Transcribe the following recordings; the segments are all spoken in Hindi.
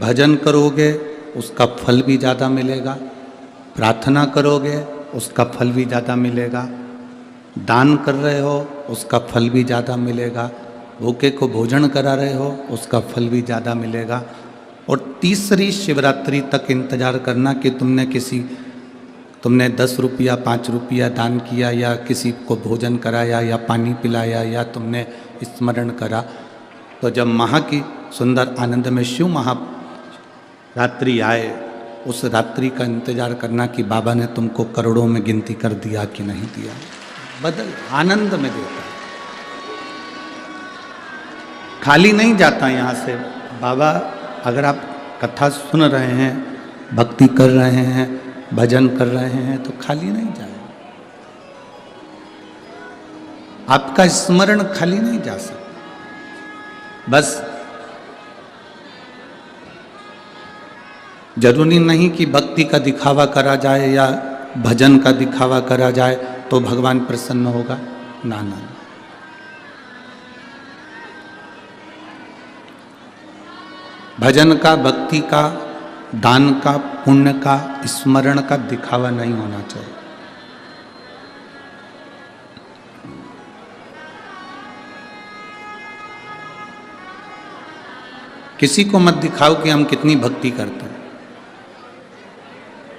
भजन करोगे उसका फल भी ज़्यादा मिलेगा, प्रार्थना करोगे उसका फल भी ज़्यादा मिलेगा, दान कर रहे हो उसका फल भी ज़्यादा मिलेगा, भूखे को भोजन करा रहे हो उसका फल भी ज़्यादा मिलेगा। और तीसरी शिवरात्रि तक इंतज़ार करना कि तुमने 10 रुपया 5 रुपया दान किया या किसी को भोजन कराया या पानी पिलाया या तुमने स्मरण करा। तो जब महा की सुंदर आनंद में शिव महारात्रि आए, उस रात्रि का इंतजार करना कि बाबा ने तुमको करोड़ों में गिनती कर दिया कि नहीं दिया। बदल आनंद में देता, खाली नहीं जाता यहाँ से। बाबा अगर आप कथा सुन रहे हैं, भक्ति कर रहे हैं, भजन कर रहे हैं तो खाली नहीं जाएगा। आपका स्मरण खाली नहीं जा सकता। बस जरूरी नहीं कि भक्ति का दिखावा करा जाए या भजन का दिखावा करा जाए तो भगवान प्रसन्न होगा, ना ना। भजन का, भक्ति का, दान का, पुण्य का, स्मरण का दिखावा नहीं होना चाहिए। किसी को मत दिखाओ कि हम कितनी भक्ति करते हैं।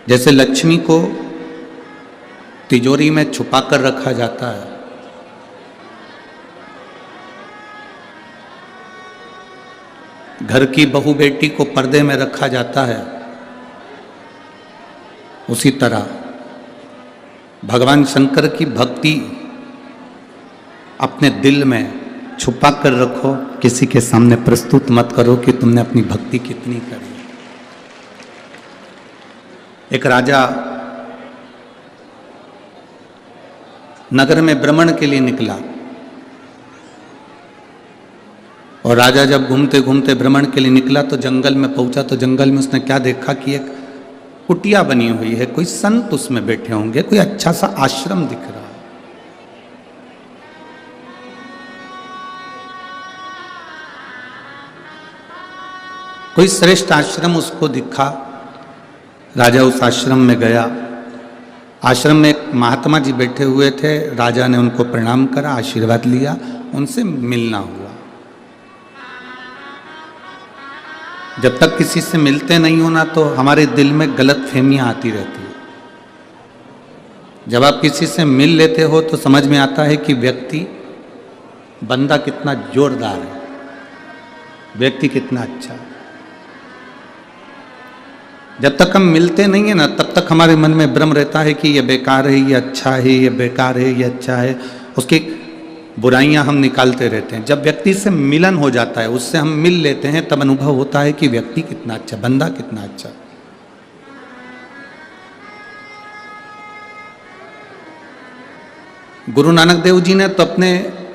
जैसे लक्ष्मी को तिजोरी में छुपा कर रखा जाता है, घर की बहू बेटी को पर्दे में रखा जाता है, उसी तरह भगवान शंकर की भक्ति अपने दिल में छुपा कर रखो, किसी के सामने प्रस्तुत मत करो कि तुमने अपनी भक्ति कितनी करी। एक राजा नगर में भ्रमण के लिए निकला और राजा जब घूमते घूमते भ्रमण के लिए निकला तो जंगल में पहुंचा तो जंगल में उसने क्या देखा कि एक कुटिया बनी हुई है, कोई संत उसमें बैठे होंगे, कोई अच्छा सा आश्रम दिख रहा है। कोई श्रेष्ठ आश्रम उसको दिखा। राजा उस आश्रम में गया। आश्रम में एक महात्मा जी बैठे हुए थे। राजा ने उनको प्रणाम करा, आशीर्वाद लिया, उनसे मिलना हुआ। जब तक किसी से मिलते नहीं हो ना तो हमारे दिल में गलत फहमियां आती रहती है। जब आप किसी से मिल लेते हो तो समझ में आता है कि व्यक्ति, बंदा कितना जोरदार है, व्यक्ति कितना अच्छा है। जब तक हम मिलते नहीं है ना तब तक हमारे मन में भ्रम रहता है कि ये बेकार है, ये अच्छा है, ये बेकार है, ये अच्छा है, उसकी बुराइयां हम निकालते रहते हैं। जब व्यक्ति से मिलन हो जाता है, उससे हम मिल लेते हैं, तब अनुभव होता है कि व्यक्ति कितना अच्छा, बंदा कितना अच्छा। गुरु नानक देव जी ने तो अपने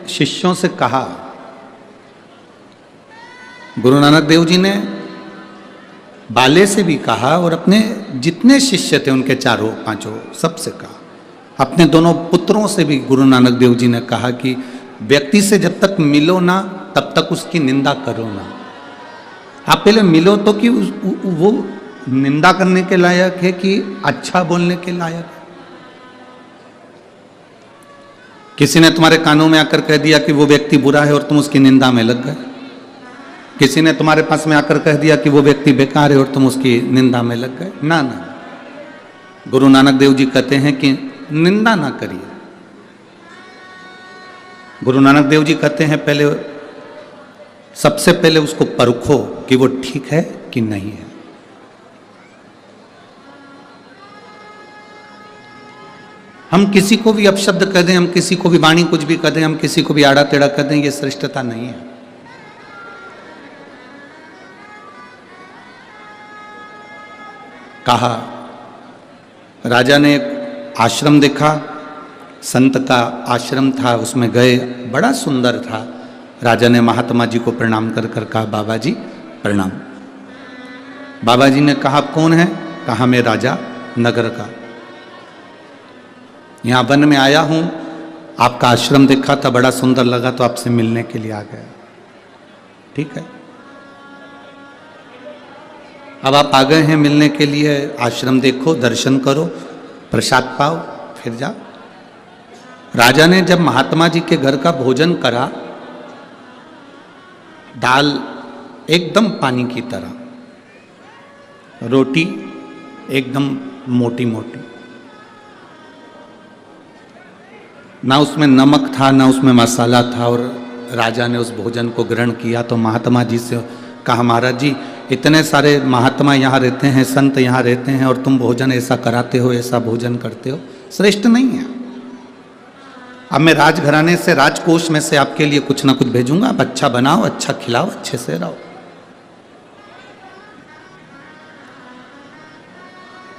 शिष्यों से कहा, गुरु नानक देव जी ने बाले से भी कहा और अपने जितने शिष्य थे उनके चारों पांचों सबसे कहा। अपने दोनों पुत्रों से भी गुरु नानक देव जी ने कहा कि व्यक्ति से जब तक मिलो ना तब तक उसकी निंदा करो ना। आप पहले मिलो तो कि वो निंदा करने के लायक है कि अच्छा बोलने के लायक है। किसी ने तुम्हारे कानों में आकर कह दिया कि वो व्यक्ति बुरा है और तुम उसकी निंदा में लग गए। किसी ने तुम्हारे पास में आकर कह दिया कि वो व्यक्ति बेकार है और तुम उसकी निंदा में लग गए। ना ना, गुरु नानक देव जी कहते हैं कि निंदा ना करिए। गुरु नानक देव जी कहते हैं पहले, सबसे पहले उसको परखो कि वो ठीक है कि नहीं है। हम किसी को भी अपशब्द कह दें, हम किसी को भी वाणी कुछ भी कह दें, हम किसी को भी आड़ा टेढ़ा कह दें, ये श्रेष्ठता नहीं है। कहा, राजा ने एक आश्रम देखा, संत का आश्रम था, उसमें गए, बड़ा सुंदर था। राजा ने महात्मा जी को प्रणाम कर कर कहा, बाबा जी प्रणाम। बाबा जी ने कहा, कौन है? कहा, मैं राजा नगर का, यहाँ वन में आया हूँ, आपका आश्रम देखा था, बड़ा सुंदर लगा तो आपसे मिलने के लिए आ गया। ठीक है। अब आप आ गए हैं मिलने के लिए, आश्रम देखो, दर्शन करो, प्रसाद पाओ, फिर जाओ। राजा ने जब महात्मा जी के घर का भोजन करा, दाल एकदम पानी की तरह, रोटी एकदम मोटी मोटी, ना उसमें नमक था ना उसमें मसाला था, और राजा ने उस भोजन को ग्रहण किया। तो महात्मा जी से कहा, महाराज जी इतने सारे महात्मा यहाँ रहते हैं, संत यहाँ रहते हैं, और तुम भोजन ऐसा कराते हो, ऐसा भोजन करते हो, श्रेष्ठ नहीं है। अब मैं राजघराने से, राजकोष में से आपके लिए कुछ ना कुछ भेजूंगा, आप अच्छा बनाओ, अच्छा खिलाओ, अच्छे से रहो।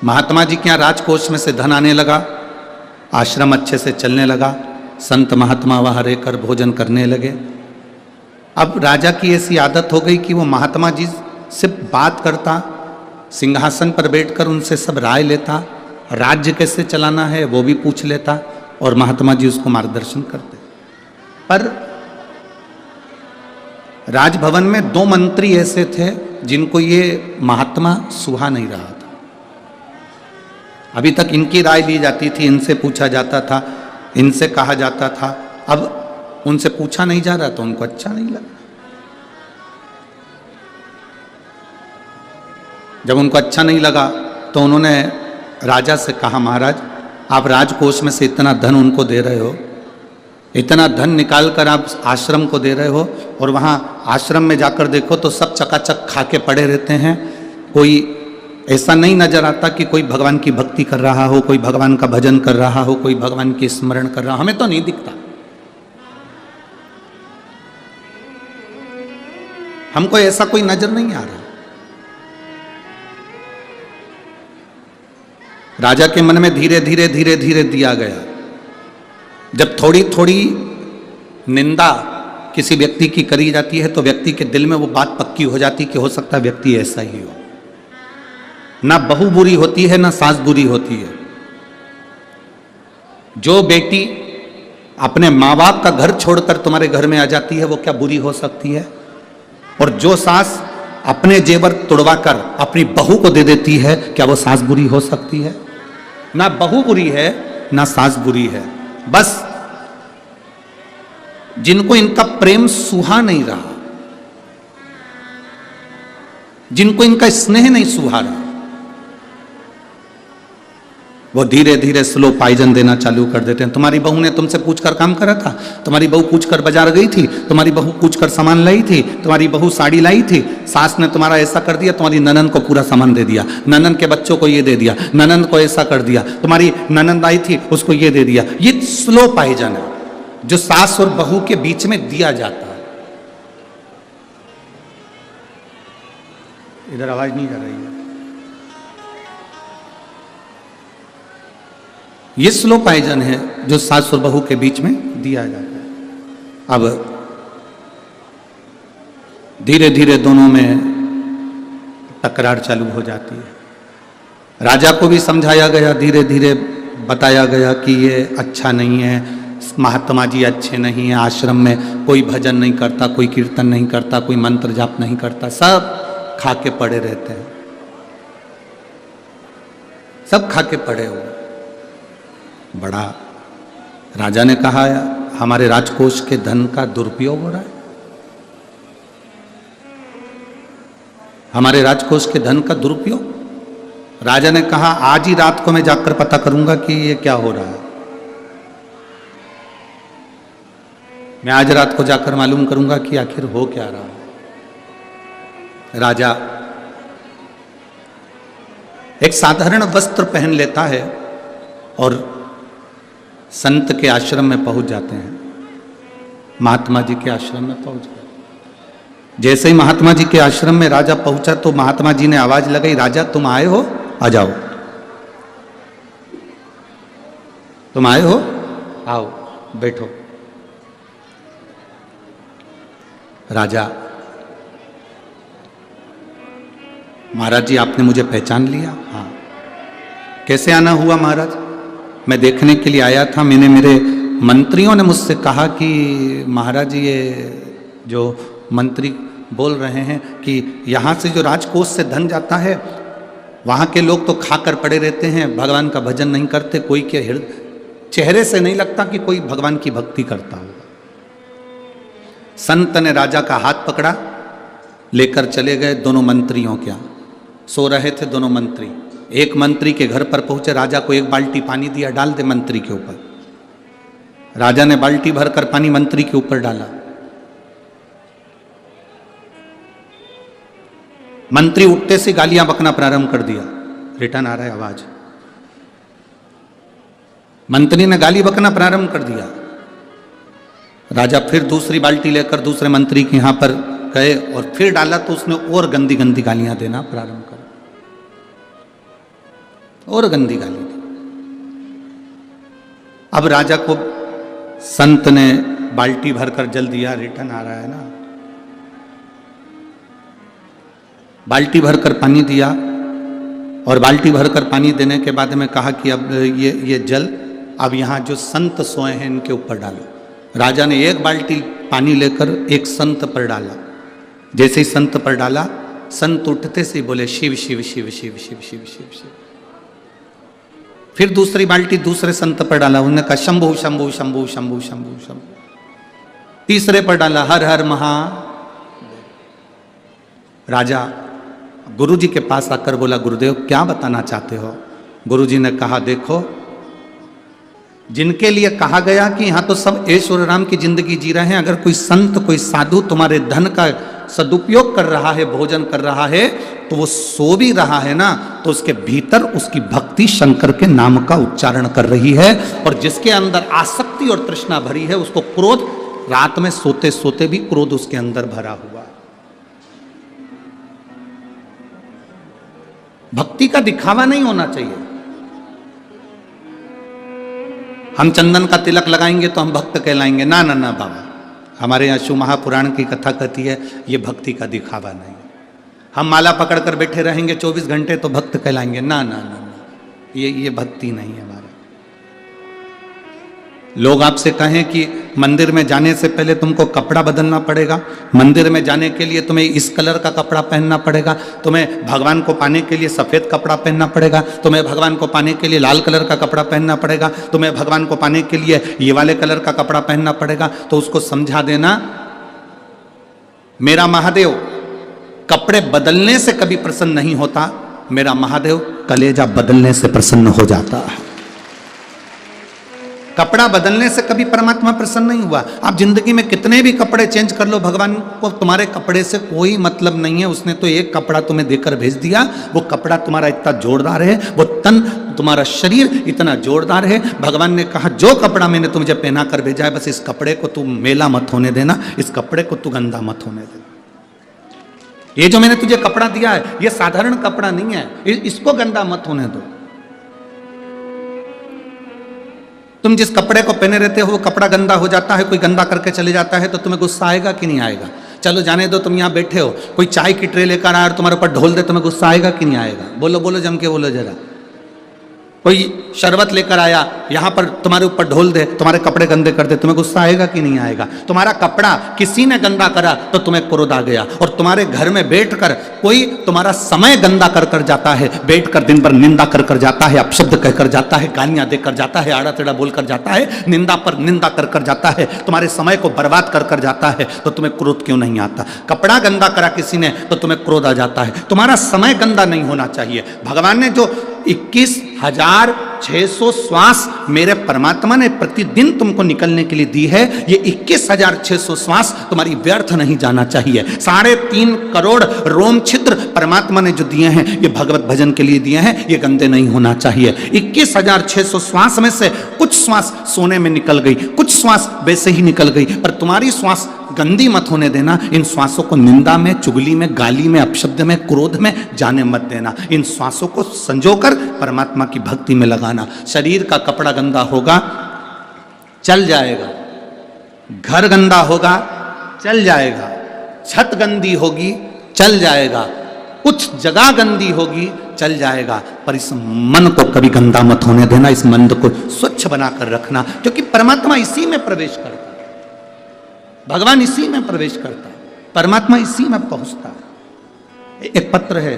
महात्मा जी के यहाँ राजकोष में से धन आने लगा, आश्रम अच्छे से चलने लगा, संत महात्मा वहाँ रहकर भोजन करने लगे। अब राजा की ऐसी आदत हो गई कि वो महात्मा जी से बात करता, सिंहासन पर बैठकर उनसे सब राय लेता, राज्य कैसे चलाना है वो भी पूछ लेता, और महात्मा जी उसको मार्गदर्शन करते। पर राजभवन में 2 मंत्री ऐसे थे जिनको ये महात्मा सुहा नहीं रहा था। अभी तक इनकी राय ली जाती थी, इनसे पूछा जाता था, इनसे कहा जाता था, अब उनसे पूछा नहीं जा रहा तो उनको अच्छा नहीं लगा। जब उनको अच्छा नहीं लगा तो उन्होंने राजा से कहा, महाराज आप राजकोष में से इतना धन उनको दे रहे हो, इतना धन निकाल कर आप आश्रम को दे रहे हो, और वहाँ आश्रम में जाकर देखो तो सब चकाचक खा के पड़े रहते हैं, कोई ऐसा नहीं नजर आता कि कोई भगवान की भक्ति कर रहा हो, कोई भगवान का भजन कर रहा हो, कोई भगवान की स्मरण कर रहा हो, हमें तो नहीं दिखता। हमको ऐसा कोई नजर नहीं आ रहा। राजा के मन में धीरे धीरे धीरे धीरे दिया गया। जब थोड़ी थोड़ी निंदा किसी व्यक्ति की करी जाती है तो व्यक्ति के दिल में वो बात पक्की हो जाती कि हो सकता है व्यक्ति ऐसा ही हो। ना बहू बुरी होती है ना सास बुरी होती है। जो बेटी अपने माँ बाप का घर छोड़कर तुम्हारे घर में आ जाती है वो क्या बुरी हो सकती है? और जो सास अपने जेवर तुड़वाकर अपनी बहू को दे देती है, क्या वो सास बुरी हो सकती है? ना बहू बुरी है ना सास बुरी है। बस जिनको इनका प्रेम सुहा नहीं रहा, जिनको इनका स्नेह नहीं सुहा रहा, वो धीरे धीरे स्लो पॉइजन देना चालू कर देते हैं। तुम्हारी बहू ने तुमसे पूछकर काम करा था, तुम्हारी बहू पूछकर बाजार गई थी, तुम्हारी बहू पूछकर सामान लाई थी, तुम्हारी बहू साड़ी लाई थी, सास ने तुम्हारा ऐसा कर दिया, तुम्हारी ननंद को पूरा सामान दे दिया, ननंद के बच्चों को ये दे दिया, ननंद को ऐसा कर दिया, तुम्हारी ननंद आई थी उसको ये दे दिया। ये स्लो पॉइजन है जो सास और बहू के बीच में दिया जाता है। इधर आवाज नहीं जा रही है। ये स्लो पॉइजन है जो सास और बहू के बीच में दिया जाता है। अब धीरे धीरे दोनों में तकरार चालू हो जाती है। राजा को भी समझाया गया, धीरे धीरे बताया गया कि ये अच्छा नहीं है, महात्मा जी अच्छे नहीं है, आश्रम में कोई भजन नहीं करता, कोई कीर्तन नहीं करता, कोई मंत्र जाप नहीं करता, सब खा के पड़े रहते हैं, सब खा के पड़े हुए। बड़ा राजा ने कहा, हमारे राजकोष के धन का दुरुपयोग हो रहा है, हमारे राजकोष के धन का दुरुपयोग। राजा ने कहा, आज ही रात को मैं जाकर पता करूंगा कि ये क्या हो रहा है, मैं आज रात को जाकर मालूम करूंगा कि आखिर हो क्या रहा है। राजा एक साधारण वस्त्र पहन लेता है और संत के आश्रम में पहुंच जाते हैं, महात्मा जी के आश्रम में पहुंच गए। जैसे ही महात्मा जी के आश्रम में राजा पहुंचा तो महात्मा जी ने आवाज लगाई, राजा तुम आए हो, आ जाओ, तुम आए हो, आओ बैठो। राजा, महाराज जी आपने मुझे पहचान लिया? हाँ। कैसे आना हुआ महाराज? मैं देखने के लिए आया था, मैंने, मेरे मंत्रियों ने मुझसे कहा कि महाराज ये जो मंत्री बोल रहे हैं कि यहाँ से जो राजकोष से धन जाता है, वहाँ के लोग तो खाकर पड़े रहते हैं, भगवान का भजन नहीं करते। कोई के हृदय चेहरे से नहीं लगता कि कोई भगवान की भक्ति करता होगा। संत ने राजा का हाथ पकड़ा, लेकर चले गए दोनों मंत्रियों के यहाँ। सो रहे थे दोनों मंत्री। एक मंत्री के घर पर पहुंचे, राजा को एक बाल्टी पानी दिया, डाल दे मंत्री के ऊपर। राजा ने बाल्टी भरकर पानी मंत्री के ऊपर डाला। मंत्री उठते से गालियां बकना प्रारंभ कर दिया। रिटर्न आ रहा है आवाज। मंत्री ने गाली बकना प्रारंभ कर दिया। राजा फिर दूसरी बाल्टी लेकर दूसरे मंत्री के यहां पर गए और फिर डाला तो उसने और गंदी गंदी गालियां देना प्रारंभ कर, और गंदी गाली दी। अब राजा को संत ने बाल्टी भरकर जल दिया। रिटर्न आ रहा है ना। बाल्टी भरकर पानी दिया और बाल्टी भरकर पानी देने के बाद में कहा कि अब ये जल अब यहाँ जो संत सोए हैं इनके ऊपर डालो। राजा ने एक बाल्टी पानी लेकर एक संत पर डाला। जैसे ही संत पर डाला, संत उठते से बोले शिव शिव शिव शिव शिव शिव शिव शिव। फिर दूसरी बाल्टी दूसरे संत पर डाला, उन्होंने कहा शंभु शंभु शंभु शंभु शंभु शंभु। तीसरे पर डाला हर हर महा। राजा गुरुजी के पास आकर बोला, गुरुदेव क्या बताना चाहते हो? गुरुजी ने कहा, देखो जिनके लिए कहा गया कि यहाँ तो सब ऐश्वर्य राम की जिंदगी जी रहे हैं, अगर कोई संत कोई साधु तुम्हारे धन का सदुपयोग कर रहा है, भोजन कर रहा है, तो वो सो भी रहा है ना, तो उसके भीतर उसकी भक्ति शंकर के नाम का उच्चारण कर रही है। और जिसके अंदर आसक्ति और तृष्णा भरी है, उसको क्रोध, रात में सोते सोते भी क्रोध उसके अंदर भरा हुआ है। भक्ति का दिखावा नहीं होना चाहिए। हम चंदन का तिलक लगाएंगे तो हम भक्त कहलाएंगे, ना ना ना बाबा। हमारे यहाँ शिव महापुराण की कथा कहती है ये भक्ति का दिखावा नहीं। हम माला पकड़कर बैठे रहेंगे 24 घंटे तो भक्त कहलाएंगे, ना ना ना ना, ये भक्ति नहीं है हमारा। लोग आपसे कहें कि मंदिर में जाने से पहले तुमको कपड़ा बदलना पड़ेगा, मंदिर में जाने के लिए तुम्हें इस कलर का कपड़ा पहनना पड़ेगा, तुम्हें भगवान को पाने के लिए सफ़ेद कपड़ा पहनना पड़ेगा, तुम्हें भगवान को पाने के लिए लाल कलर का कपड़ा पहनना पड़ेगा, तुम्हें भगवान को पाने के लिए ये वाले कलर का कपड़ा पहनना पड़ेगा। तो उसको समझा देना, मेरा महादेव कपड़े बदलने से कभी प्रसन्न नहीं होता, मेरा महादेव कलेजा बदलने से प्रसन्न हो जाता है। कपड़ा बदलने से कभी परमात्मा प्रसन्न नहीं हुआ। आप जिंदगी में कितने भी कपड़े चेंज कर लो, भगवान को तुम्हारे कपड़े से कोई मतलब नहीं है। उसने तो एक कपड़ा तुम्हें देकर भेज दिया, वो कपड़ा तुम्हारा इतना जोरदार है, वो तन तुम्हारा शरीर इतना जोरदार है। भगवान ने कहा जो कपड़ा मैंने तुझे पहना कर भेजा है, बस इस कपड़े को तू मेला मत होने देना, इस कपड़े को तू गंदा मत होने देना। ये जो मैंने तुझे कपड़ा दिया है ये साधारण कपड़ा नहीं है, इसको गंदा मत होने दो। तुम जिस कपड़े को पहने रहते हो वो कपड़ा गंदा हो जाता है, कोई गंदा करके चले जाता है तो तुम्हें गुस्सा आएगा कि नहीं आएगा? चलो जाने दो, तुम यहाँ बैठे हो, कोई चाय की ट्रे लेकर आया और तुम्हारे ऊपर ढोल दे, तुम्हें गुस्सा आएगा कि नहीं आएगा? बोलो बोलो, जम के बोलो जरा। कोई शरबत लेकर आया, यहाँ पर तुम्हारे ऊपर ढोल दे, तुम्हारे कपड़े गंदे कर दे, तुम्हें गुस्सा आएगा कि नहीं आएगा? तुम्हारा कपड़ा किसी ने गंदा करा तो तुम्हें क्रोध आ गया। और तुम्हारे घर में बैठकर कोई तुम्हारा समय गंदा कर कर जाता है, बैठकर दिन भर निंदा कर कर जाता है, अपशब्द कहकर जाता है, गालियां देकर जाता है, आड़ा टेढ़ा बोल कर जाता है, निंदा पर निंदा कर कर जाता है, तुम्हारे समय को बर्बाद कर कर जाता है, तो तुम्हें क्रोध क्यों नहीं आता? कपड़ा गंदा करा किसी ने तो तुम्हें क्रोध आ जाता है। तुम्हारा समय गंदा नहीं होना चाहिए। भगवान ने जो 21,600 श्वास मेरे परमात्मा ने प्रतिदिन तुमको निकलने के लिए दी है, ये 21,600 श्वास तुम्हारी व्यर्थ नहीं जाना चाहिए। 3.5 करोड़ रोम छिद्र परमात्मा ने जो दिए हैं ये भगवत भजन के लिए दिए हैं, ये गंदे नहीं होना चाहिए। 21,600 श्वास में से कुछ श्वास सोने में निकल गई, कुछ श्वास वैसे ही निकल गई, पर तुम्हारी श्वास गंदी मत होने देना। इन श्वासों को निंदा में, चुगली में, गाली में, अपशब्द में, क्रोध में जाने मत देना। इन श्वासों को संजोकर परमात्मा की भक्ति में लगाना। शरीर का कपड़ा गंदा होगा, चल जाएगा। घर गंदा होगा, चल जाएगा। छत गंदी होगी, चल जाएगा। कुछ जगह गंदी होगी, चल जाएगा, पर इस मन को कभी गंदा मत होने देना। इस मन को स्वच्छ बनाकर रखना, क्योंकि परमात्मा इसी में प्रवेश करता है, भगवान इसी में प्रवेश करता है। परमात्मा इसी में पहुंचता है। एक पत्र है,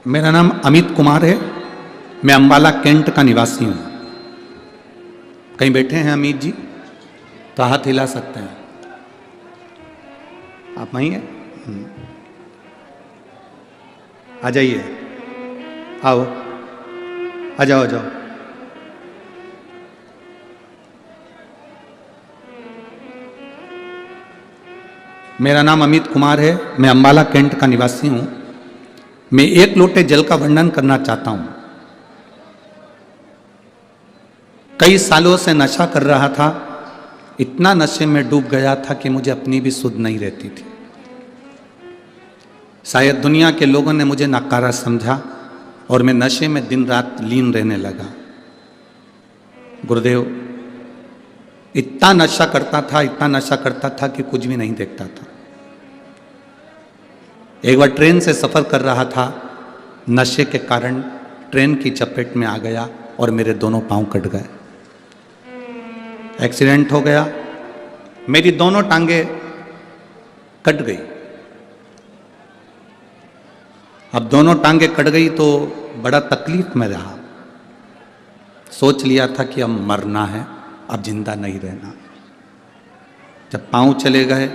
मेरा नाम अमित कुमार है, मैं अंबाला कैंट का निवासी हूं। कहीं बैठे हैं अमित जी तो हाथ हिला सकते हैं। आप वहीं हैं? आ जाइए, आओ, आ जाओ, आ जाओ। मेरा नाम अमित कुमार है, मैं अंबाला कैंट का निवासी हूं। मैं एक लोटे जल का वर्णन करना चाहता हूं। कई सालों से नशा कर रहा था, इतना नशे में डूब गया था कि मुझे अपनी भी सुध नहीं रहती थी। शायद दुनिया के लोगों ने मुझे नकारा समझा और मैं नशे में दिन रात लीन रहने लगा। गुरुदेव, इतना नशा करता था, इतना नशा करता था कि कुछ भी नहीं देखता था। एक बार ट्रेन से सफर कर रहा था, नशे के कारण ट्रेन की चपेट में आ गया और मेरे दोनों पांव कट गए। एक्सीडेंट हो गया, मेरी दोनों टांगे कट गई। अब दोनों टांगे कट गई तो बड़ा तकलीफ में रहा। सोच लिया था कि अब मरना है, अब जिंदा नहीं रहना। जब पांव चले गए,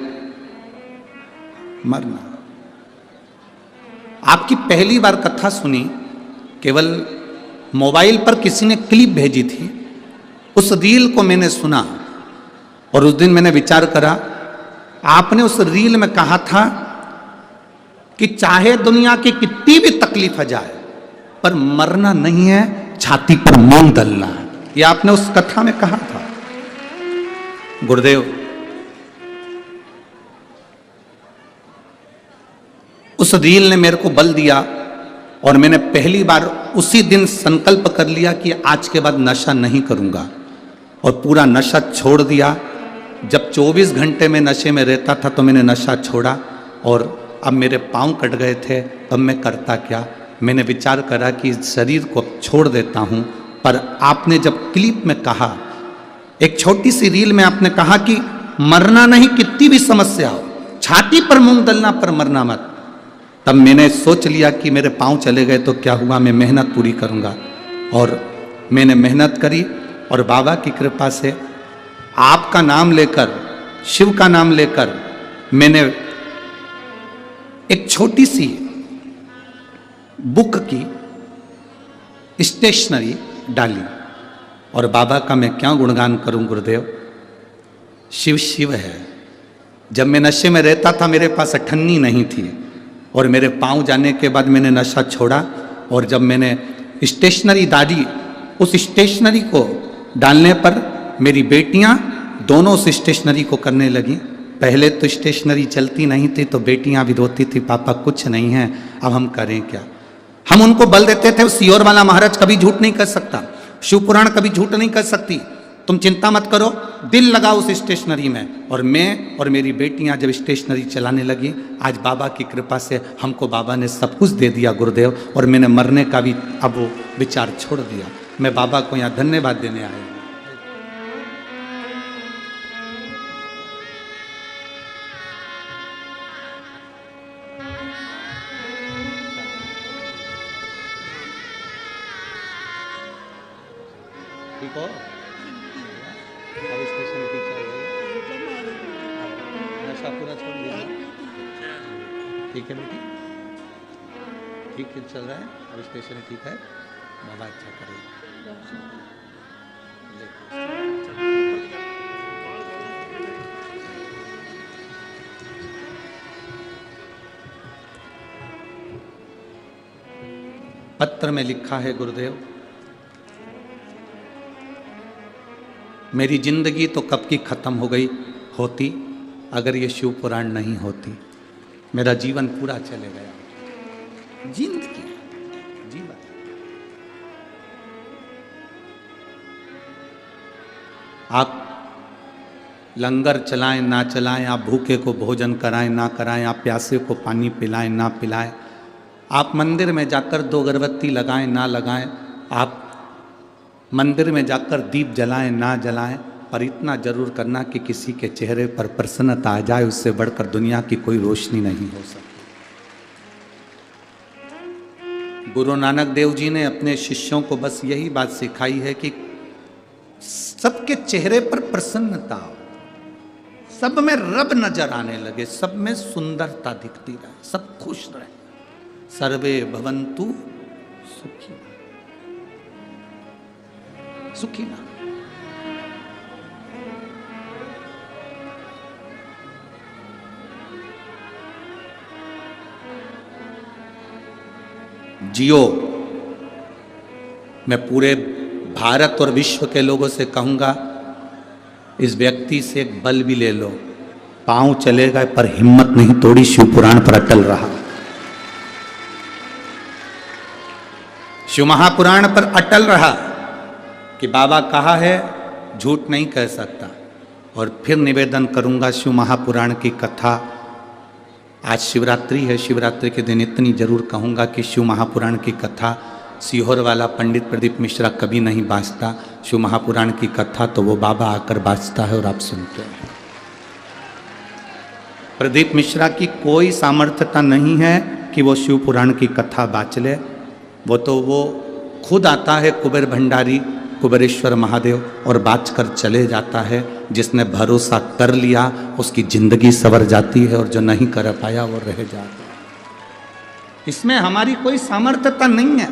मरना। आपकी पहली बार कथा सुनी, केवल मोबाइल पर किसी ने क्लिप भेजी थी, उस रील को मैंने सुना और उस दिन मैंने विचार करा। आपने उस रील में कहा था कि चाहे दुनिया की कितनी भी तकलीफ आ जाए पर मरना नहीं है, छाती पर मूंग दलना है। ये आपने उस कथा में कहा था। गुरुदेव, उस रील ने मेरे को बल दिया और मैंने पहली बार उसी दिन संकल्प कर लिया कि आज के बाद नशा नहीं करूंगा और पूरा नशा छोड़ दिया। जब 24 घंटे में नशे में रहता था तो मैंने नशा छोड़ा और अब मेरे पांव कट गए थे, अब मैं करता क्या। मैंने विचार करा कि शरीर को छोड़ देता हूं। पर आपने जब क्लिप में कहा, एक छोटी सी रील में आपने कहा कि मरना नहीं, कितनी भी समस्या हो, छाती पर मूंग दलना पर मरना मत। तब मैंने सोच लिया कि मेरे पांव चले गए तो क्या हुआ, मैं मेहनत पूरी करूंगा। और मैंने मेहनत करी और बाबा की कृपा से आपका नाम लेकर, शिव का नाम लेकर मैंने एक छोटी सी बुक की स्टेशनरी डाली। और बाबा का मैं क्या गुणगान करूं गुरुदेव, शिव शिव है। जब मैं नशे में रहता था मेरे पास अठन्नी नहीं थी और मेरे पांव जाने के बाद मैंने नशा छोड़ा। और जब मैंने स्टेशनरी डाली, उस स्टेशनरी को डालने पर मेरी बेटियां दोनों उस स्टेशनरी को करने लगी। पहले तो स्टेशनरी चलती नहीं थी तो बेटियां भी रोती थी, पापा कुछ नहीं है, अब हम करें क्या। हम उनको बल देते थे, सियोर वाला महाराज कभी झूठ नहीं कर सकता, शिव पुराण कभी झूठ नहीं कर सकती, तुम चिंता मत करो, दिल लगाओ उस स्टेशनरी में। और मैं और मेरी बेटियां जब स्टेशनरी चलाने लगी, आज बाबा की कृपा से हमको बाबा ने सब कुछ दे दिया गुरुदेव। और मैंने मरने का भी अब वो विचार छोड़ दिया। मैं बाबा को यहाँ धन्यवाद देने आया हूँ। ठीक हो? अब स्टेशन ठीक चल रही है, नशा पूरा छोड़ दिया। ठीक है बेटी, ठीक चल रहा है, अब स्टेशन ठीक है, बाबा अच्छा करेगा। पत्र में लिखा है गुरुदेव, मेरी जिंदगी तो कब की खत्म हो गई होती अगर ये शिव पुराण नहीं होती। मेरा जीवन पूरा चले गया। जिंदगी, जीवन। आप लंगर चलाएं ना चलाएं, आप भूखे को भोजन कराएं ना कराएं, आप प्यासे को पानी पिलाएं ना पिलाएं, आप मंदिर में जाकर 2 अगरबत्ती लगाएं ना लगाएं, आप मंदिर में जाकर दीप जलाएं ना जलाएं, पर इतना जरूर करना कि किसी के चेहरे पर प्रसन्नता आ जाए, उससे बढ़कर दुनिया की कोई रोशनी नहीं हो सकती। गुरु नानक देव जी ने अपने शिष्यों को बस यही बात सिखाई है कि सबके चेहरे पर प्रसन्नता हो, सब में रब नजर आने लगे, सब में सुंदरता दिखती रहे, सब खुश रहे। सर्वे भवन्तु सुखिनः सुखिनः। जियो। मैं पूरे भारत और विश्व के लोगों से कहूंगा, इस व्यक्ति से एक बल भी ले लो, पांव चलेगा पर हिम्मत नहीं तोड़ी, शिव पुराण पर अटल रहा। शिव महापुराण पर अटल रहा कि बाबा कहा है, झूठ नहीं कह सकता। और फिर निवेदन करूंगा, शिव महापुराण की कथा, आज शिवरात्रि है, शिवरात्रि के दिन इतनी जरूर कहूंगा कि शिव महापुराण की कथा सीहोर वाला पंडित प्रदीप मिश्रा कभी नहीं बाजता। शिव महापुराण की कथा तो वो बाबा आकर बाजता है और आप सुनते हैं। प्रदीप मिश्रा की कोई सामर्थ्यता नहीं है कि वो शिव पुराण की कथा बाच ले। वो खुद आता है कुबेर भंडारी, कुबेरेश्वर महादेव, और बाच कर चले जाता है। जिसने भरोसा कर लिया उसकी जिंदगी संवर जाती है, और जो नहीं कर पाया वो रह जाता है। इसमें हमारी कोई सामर्थ्यता नहीं है,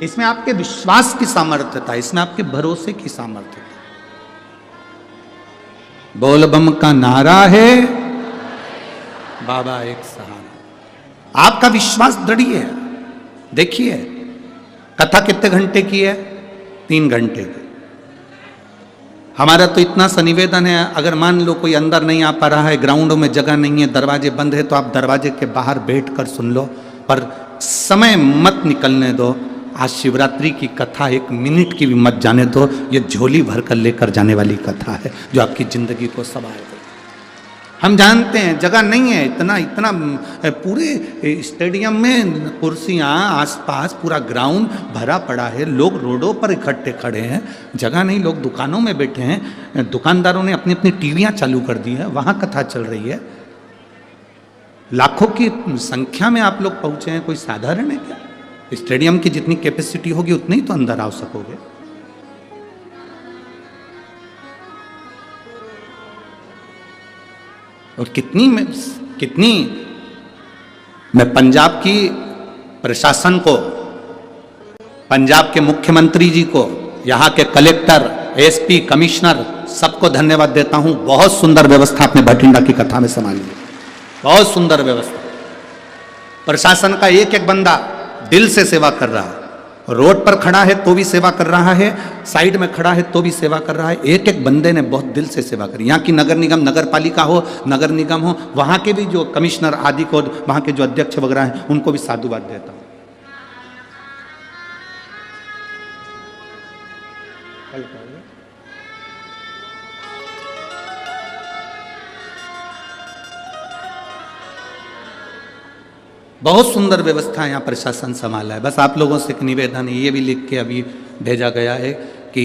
इसमें आपके विश्वास की सामर्थ्यता, इसमें आपके भरोसे की सामर्थ्यता। बोल बम का नारा है, बाबा एक सहारा। आपका विश्वास दृढ़ है। देखिए कथा कितने घंटे की है? 3 घंटे की। हमारा तो इतना सा निवेदन है, अगर मान लो कोई अंदर नहीं आ पा रहा है, ग्राउंडों में जगह नहीं है, दरवाजे बंद है, तो आप दरवाजे के बाहर बैठकर सुन लो, पर समय मत निकलने दो। आज शिवरात्रि की कथा 1 मिनट की भी मत जाने दो। ये झोली भर कर लेकर जाने वाली कथा है जो आपकी जिंदगी को संवार दे। हम जानते हैं जगह नहीं है, इतना पूरे स्टेडियम में कुर्सियां, आसपास पूरा ग्राउंड भरा पड़ा है, लोग रोडों पर इकट्ठे खड़े हैं, जगह नहीं, लोग दुकानों में बैठे हैं, दुकानदारों ने अपनी अपनी टीवियां चालू कर दी है, वहां कथा चल रही है। लाखों की संख्या में आप लोग पहुंचे हैं, कोई साधारण है क्या? स्टेडियम की जितनी कैपेसिटी होगी उतनी ही तो अंदर आ सकोगे। और कितनी मैं पंजाब की प्रशासन को, पंजाब के मुख्यमंत्री जी को, यहाँ के कलेक्टर, एसपी, कमिश्नर, सबको धन्यवाद देता हूँ। बहुत सुंदर व्यवस्था आपने भटिंडा की कथा में संभाली, बहुत सुंदर व्यवस्था। प्रशासन का एक एक बंदा दिल से सेवा कर रहा है, रोड पर खड़ा है तो भी सेवा कर रहा है, साइड में खड़ा है तो भी सेवा कर रहा है। एक एक बंदे ने बहुत दिल से सेवा करी। यहाँ की नगर निगम, नगर पालिका हो, नगर निगम हो, वहाँ के भी जो कमिश्नर आदि को, वहाँ के जो अध्यक्ष वगैरह हैं, उनको भी साधुवाद देता हूँ। बहुत सुंदर व्यवस्था यहाँ प्रशासन संभाला है। बस आप लोगों से एक निवेदन है, ये भी लिख के अभी भेजा गया है कि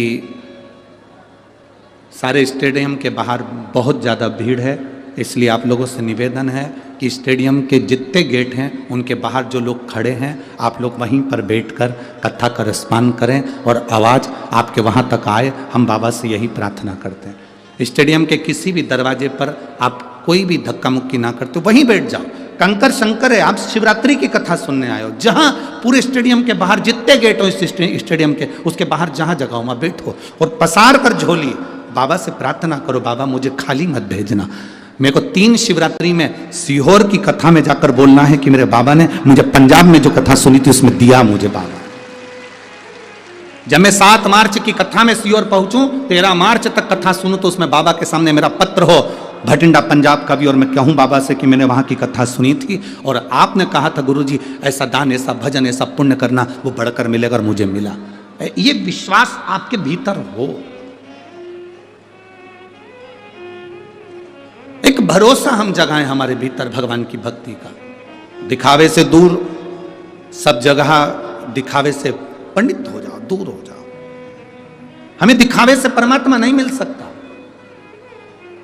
सारे स्टेडियम के बाहर बहुत ज़्यादा भीड़ है, इसलिए आप लोगों से निवेदन है कि स्टेडियम के जितने गेट हैं उनके बाहर जो लोग खड़े हैं, आप लोग वहीं पर बैठकर कथा का रसपान करें और आवाज़ आपके वहाँ तक आए। हम बाबा से यही प्रार्थना करते हैं। स्टेडियम के किसी भी दरवाजे पर आप कोई भी धक्का मुक्की ना करते, वहीं बैठ जाओ। कंकर शंकर है, आप शिवरात्रि की कथा सुनने आए हो, जहां पूरे स्टेडियम के बाहर जितने गेट हो इस स्टेडियम के, उसके बाहर जहां जगह हो वहां बैठो और पसार कर झोली बाबा से प्रार्थना करो, बाबा मुझे खाली मत भेजना। मेरे को 3 शिवरात्रि में सीहोर की कथा में जाकर बोलना है कि मेरे बाबा ने मुझे पंजाब में जो कथा सुनी थी उसमें दिया मुझे बाबा। जब मैं 7 मार्च की कथा में सीहोर पहुंचूं, 13 मार्च तक कथा सुनूं, तो उसमें बाबा के सामने मेरा पत्र हो भटिंडा पंजाब का भी, और मैं कहूँ बाबा से कि मैंने वहाँ की कथा सुनी थी और आपने कहा था गुरुजी ऐसा दान, ऐसा भजन, ऐसा पुण्य करना, वो बढ़कर मिलेगा, और मुझे मिला। ये विश्वास आपके भीतर हो, एक भरोसा हम जगाएं हमारे भीतर भगवान की भक्ति का। दिखावे से दूर, सब जगह दिखावे से पंडित हो जाओ, दूर हो जाओ। हमें दिखावे से परमात्मा नहीं मिल सकता,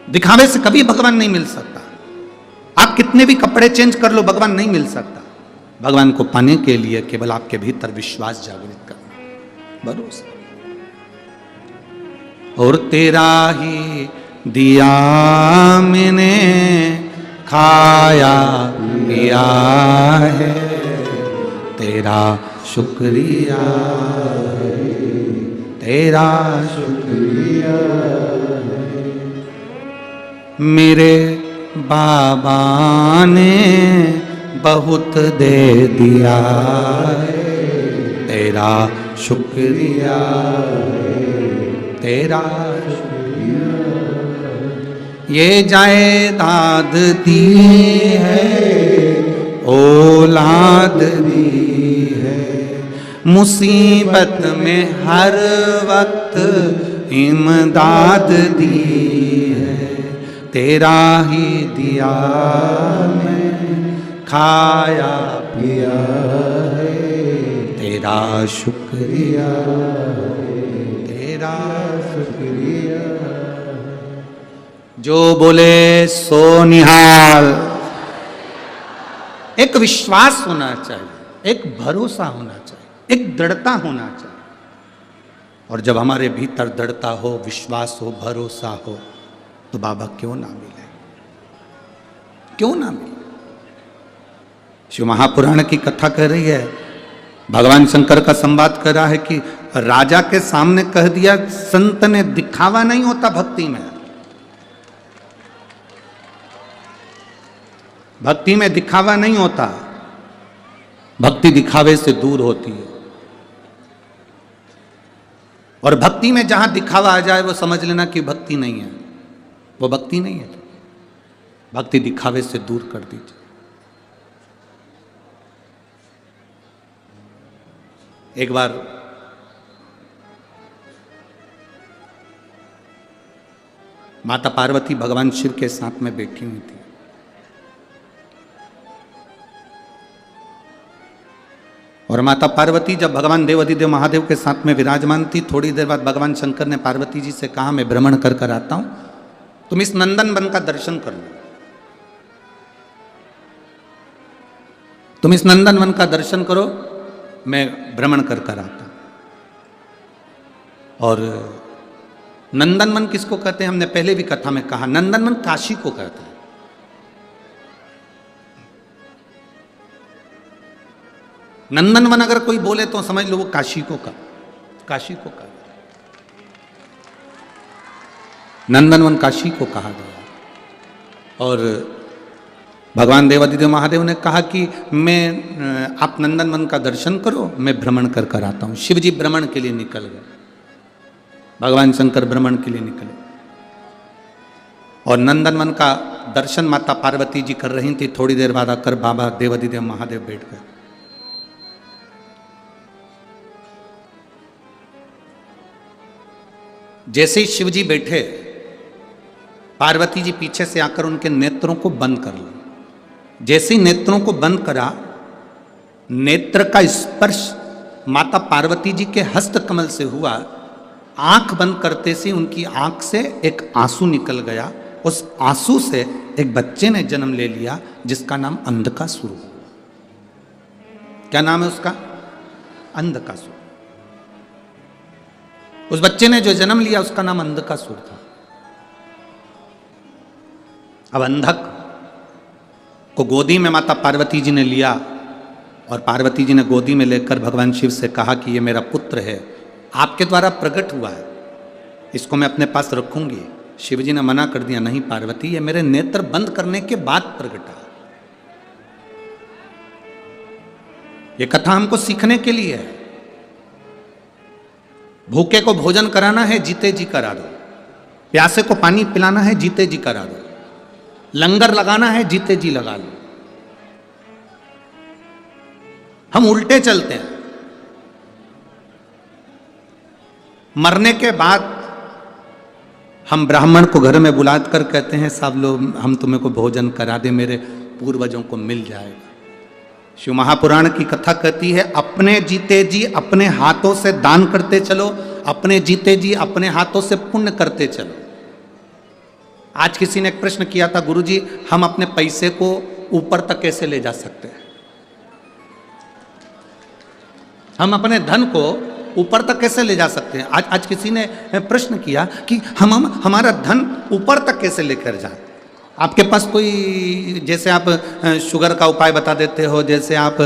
दिखावे से कभी भगवान नहीं मिल सकता। आप कितने भी कपड़े चेंज कर लो, भगवान नहीं मिल सकता। भगवान को पाने के लिए केवल आपके भीतर विश्वास जागृत करना, भरोसा। और तेरा ही दिया मैंने खाया पिया है, तेरा शुक्रिया है, तेरा शुक्रिया है। मेरे बाबा ने बहुत दे दिया है, तेरा शुक्रिया है, तेरा शुक्रिया। ये जायदाद दी है, औलाद दी है, मुसीबत में हर वक्त इमदाद दी है, तेरा ही दिया मैं खाया पिया है, तेरा शुक्रिया है, तेरा शुक्रिया। जो बोले सो निहाल। एक विश्वास होना चाहिए, एक भरोसा होना चाहिए, एक दृढ़ता होना चाहिए। और जब हमारे भीतर दृढ़ता हो, विश्वास हो, भरोसा हो, तो बाबा क्यों ना मिले, क्यों ना मिले। शिव महापुराण की कथा कह रही है, भगवान शंकर का संवाद कर रहा है कि राजा के सामने कह दिया, संत ने दिखावा नहीं होता भक्ति में, भक्ति में दिखावा नहीं होता, भक्ति दिखावे से दूर होती है। और भक्ति में जहां दिखावा आ जाए वो समझ लेना कि भक्ति नहीं है, वो भक्ति नहीं है। भक्ति दिखावे से दूर कर दीजिए। एक बार माता पार्वती भगवान शिव के साथ में बैठी हुई थी। और माता पार्वती जब भगवान देवाधिदेव महादेव के साथ में विराजमान थी, थोड़ी देर बाद भगवान शंकर ने पार्वती जी से कहा, मैं भ्रमण कर कर आता हूं, तुम इस नंदन वन का दर्शन कर लो, तुम इस नंदन वन का दर्शन करो, मैं भ्रमण कर कर आता हूं। और नंदन वन किसको कहते हैं, हमने पहले भी कथा में कहा, नंदन वन काशी को कहते हैं। नंदनवन अगर कोई बोले तो समझ लो वो काशी को का, काशी को कहा, नंदनवन काशी को कहा गया। और भगवान देवाधिदेव महादेव ने कहा कि मैं आप नंदनवन का दर्शन करो, मैं भ्रमण कर कर आता हूं। शिव जी भ्रमण के लिए निकल गए, भगवान शंकर भ्रमण के लिए निकले। और नंदनवन का दर्शन माता पार्वती जी कर रही थी। थोड़ी देर बाद आकर बाबा देवाधिदेव महादेव बैठ गए। जैसे ही शिव जी बैठे, पार्वती जी पीछे से आकर उनके नेत्रों को बंद कर ली। जैसे ही नेत्रों को बंद करा, नेत्र का स्पर्श माता पार्वती जी के हस्त कमल से हुआ। आंख बंद करते से उनकी आंख से एक आंसू निकल गया। उस आंसू से एक बच्चे ने जन्म ले लिया जिसका नाम अंधकासुर। क्या नाम है उसका? अंधकासुर। उस बच्चे ने जो जन्म लिया उसका नाम अंधकासुर था। अब अंधक को गोदी में माता पार्वती जी ने लिया और पार्वती जी ने गोदी में लेकर भगवान शिव से कहा कि ये मेरा पुत्र है, आपके द्वारा प्रकट हुआ है, इसको मैं अपने पास रखूंगी। शिव जी ने मना कर दिया, नहीं पार्वती, ये मेरे नेत्र बंद करने के बाद प्रकटा। ये कथा हमको सीखने के लिए है। भूखे को भोजन कराना है, जीते जी करा दो। प्यासे को पानी पिलाना है, जीते जी करा दो। लंगर लगाना है, जीते जी लगा लो। हम उल्टे चलते हैं। मरने के बाद हम ब्राह्मण को घर में बुलाकर कहते हैं, सब लोग हम तुम्हें को भोजन करा दे, मेरे पूर्वजों को मिल जाएगा। शिव महापुराण की कथा कहती है, अपने जीते जी अपने हाथों से दान करते चलो, अपने जीते जी अपने हाथों से पुण्य करते चलो। आज किसी ने एक प्रश्न किया था, गुरुजी हम अपने पैसे को ऊपर तक कैसे ले जा सकते हैं? हम अपने धन को ऊपर तक कैसे ले जा सकते हैं? आज किसी ने प्रश्न किया कि हम हमारा धन ऊपर तक कैसे लेकर जाए। आपके पास कोई, जैसे आप शुगर का उपाय बता देते हो, जैसे आप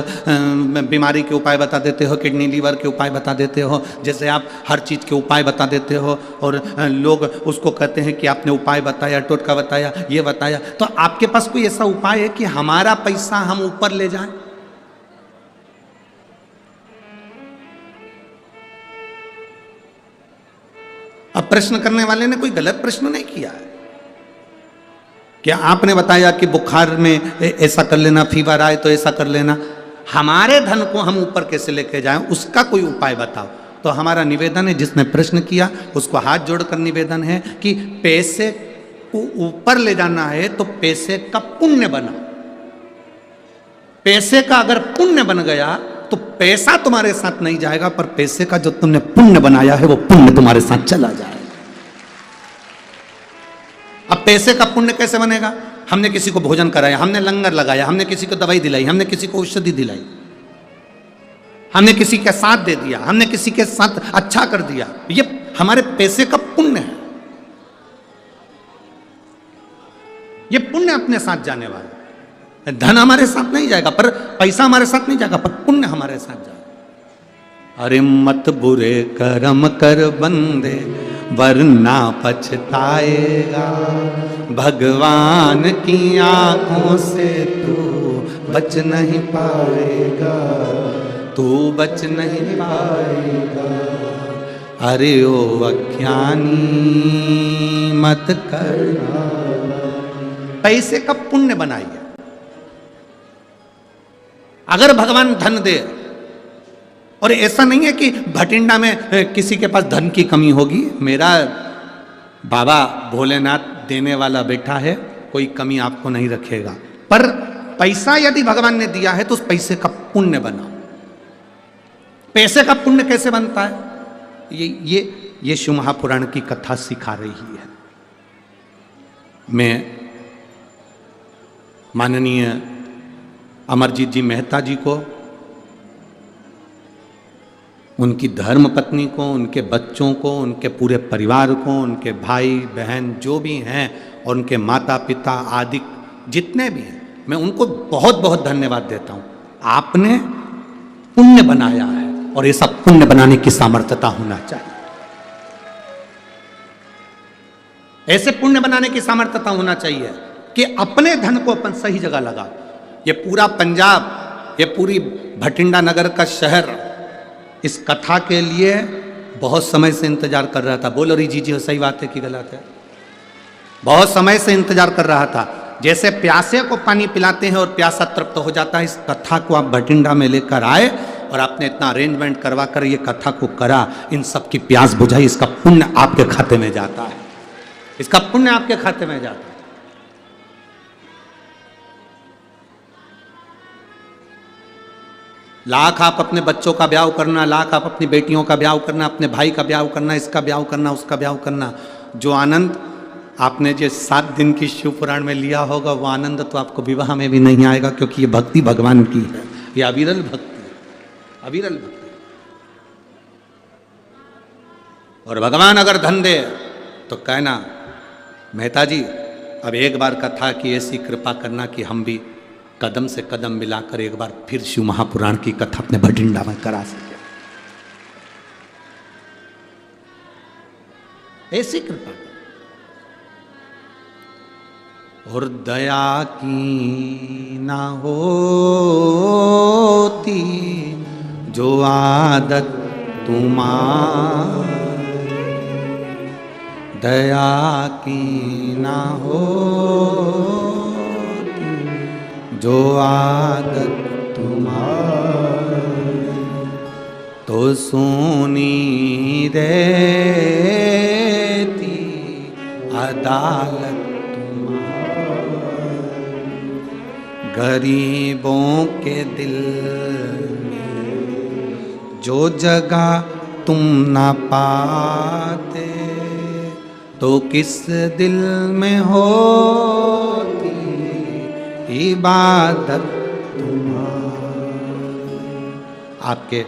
बीमारी के उपाय बता देते हो, किडनी लीवर के उपाय बता देते हो, जैसे आप हर चीज़ के उपाय बता देते हो और लोग उसको कहते हैं कि आपने उपाय बताया, टोटका बताया, ये बताया, तो आपके पास कोई ऐसा उपाय है कि हमारा पैसा हम ऊपर ले जाएं? अब प्रश्न करने वाले ने कोई गलत प्रश्न नहीं किया है। क्या आपने बताया कि बुखार में ऐसा कर लेना, फीवर आए तो ऐसा कर लेना, हमारे धन को हम ऊपर कैसे लेके जाएं, उसका कोई उपाय बताओ। तो हमारा निवेदन है, जिसने प्रश्न किया उसको हाथ जोड़कर निवेदन है कि पैसे को ऊपर ले जाना है तो पैसे का पुण्य बना। पैसे का अगर पुण्य बन गया तो पैसा तुम्हारे साथ नहीं जाएगा, पर पैसे का जो तुमने पुण्य बनाया है वो पुण्य तुम्हारे साथ चला जाएगा। अब पैसे का पुण्य कैसे बनेगा? हमने किसी को भोजन कराया, हमने लंगर लगाया, हमने किसी को दवाई दिलाई, हमने किसी को औषधि दिलाई, हमने किसी के साथ दे दिया, हमने किसी के साथ अच्छा कर दिया, ये हमारे पैसे का पुण्य है। ये पुण्य अपने साथ जाने वाला है। धन हमारे साथ नहीं जाएगा, पर पैसा हमारे साथ नहीं जाएगा, पर पुण्य हमारे साथ जाएगा। अरे मत बुरे कर्म कर बंदे वरना पछताएगा, भगवान की आंखों से तू बच नहीं पाएगा, तू बच नहीं पाएगा। अरे ओ अज्ञानी मत करना। पैसे का पुण्य बनाइए। अगर भगवान धन दे, और ऐसा नहीं है कि भटिंडा में किसी के पास धन की कमी होगी, मेरा बाबा भोलेनाथ देने वाला बैठा है, कोई कमी आपको नहीं रखेगा। पर पैसा यदि भगवान ने दिया है तो उस पैसे का पुण्य बनाओ। पैसे का पुण्य कैसे बनता है? ये शिव महापुराण की कथा सिखा रही है। मैं माननीय अमरजीत जी मेहता जी को, उनकी धर्म पत्नी को, उनके बच्चों को, उनके पूरे परिवार को, उनके भाई बहन जो भी हैं और उनके माता पिता आदि जितने भी हैं, मैं उनको बहुत बहुत धन्यवाद देता हूँ। आपने पुण्य बनाया है और ऐसा पुण्य बनाने की सामर्थ्यता होना चाहिए। ऐसे पुण्य बनाने की सामर्थ्यता होना चाहिए कि अपने धन को अपन सही जगह लगा। ये पूरा पंजाब, ये पूरी भटिंडा नगर का शहर इस कथा के लिए बहुत समय से इंतजार कर रहा था। बोलो री जी सही बात है कि गलत है? बहुत समय से इंतजार कर रहा था। जैसे प्यासे को पानी पिलाते हैं और प्यासा तृप्त हो जाता है, इस कथा को आप भटिंडा में लेकर आए और आपने इतना अरेंजमेंट करवा कर ये कथा को करा, इन सब की प्यास बुझाई। इसका पुण्य आपके खाते में जाता है, इसका पुण्य आपके खाते में जाता है। लाख आप अपने बच्चों का ब्याह करना, लाख आप अपनी बेटियों का ब्याह करना, अपने भाई का ब्याह करना, इसका ब्याह करना, उसका ब्याह करना, जो आनंद आपने जो 7 दिन की शिव पुराण में लिया होगा वो आनंद तो आपको विवाह में भी नहीं आएगा, क्योंकि ये भक्ति भगवान की है, ये अविरल भक्ति है, अविरल भक्ति। और भगवान अगर धन दे तो कहना मेहता जी अब एक बार कथा की ऐसी कृपा करना कि हम भी कदम से कदम मिलाकर एक बार फिर शिव महापुराण की कथा अपने भटिंडा में करा सके। ऐसी कृपा और दया की ना होती जो आदत तुम्हारी, दया की ना होती जो आदत तुम्हारी, तो सुनी रहती अदालत तुम्हारी, गरीबों के दिल में जो जगह तुम ना पाते, तो किस दिल में होती इबादत तुम्हारी। आपके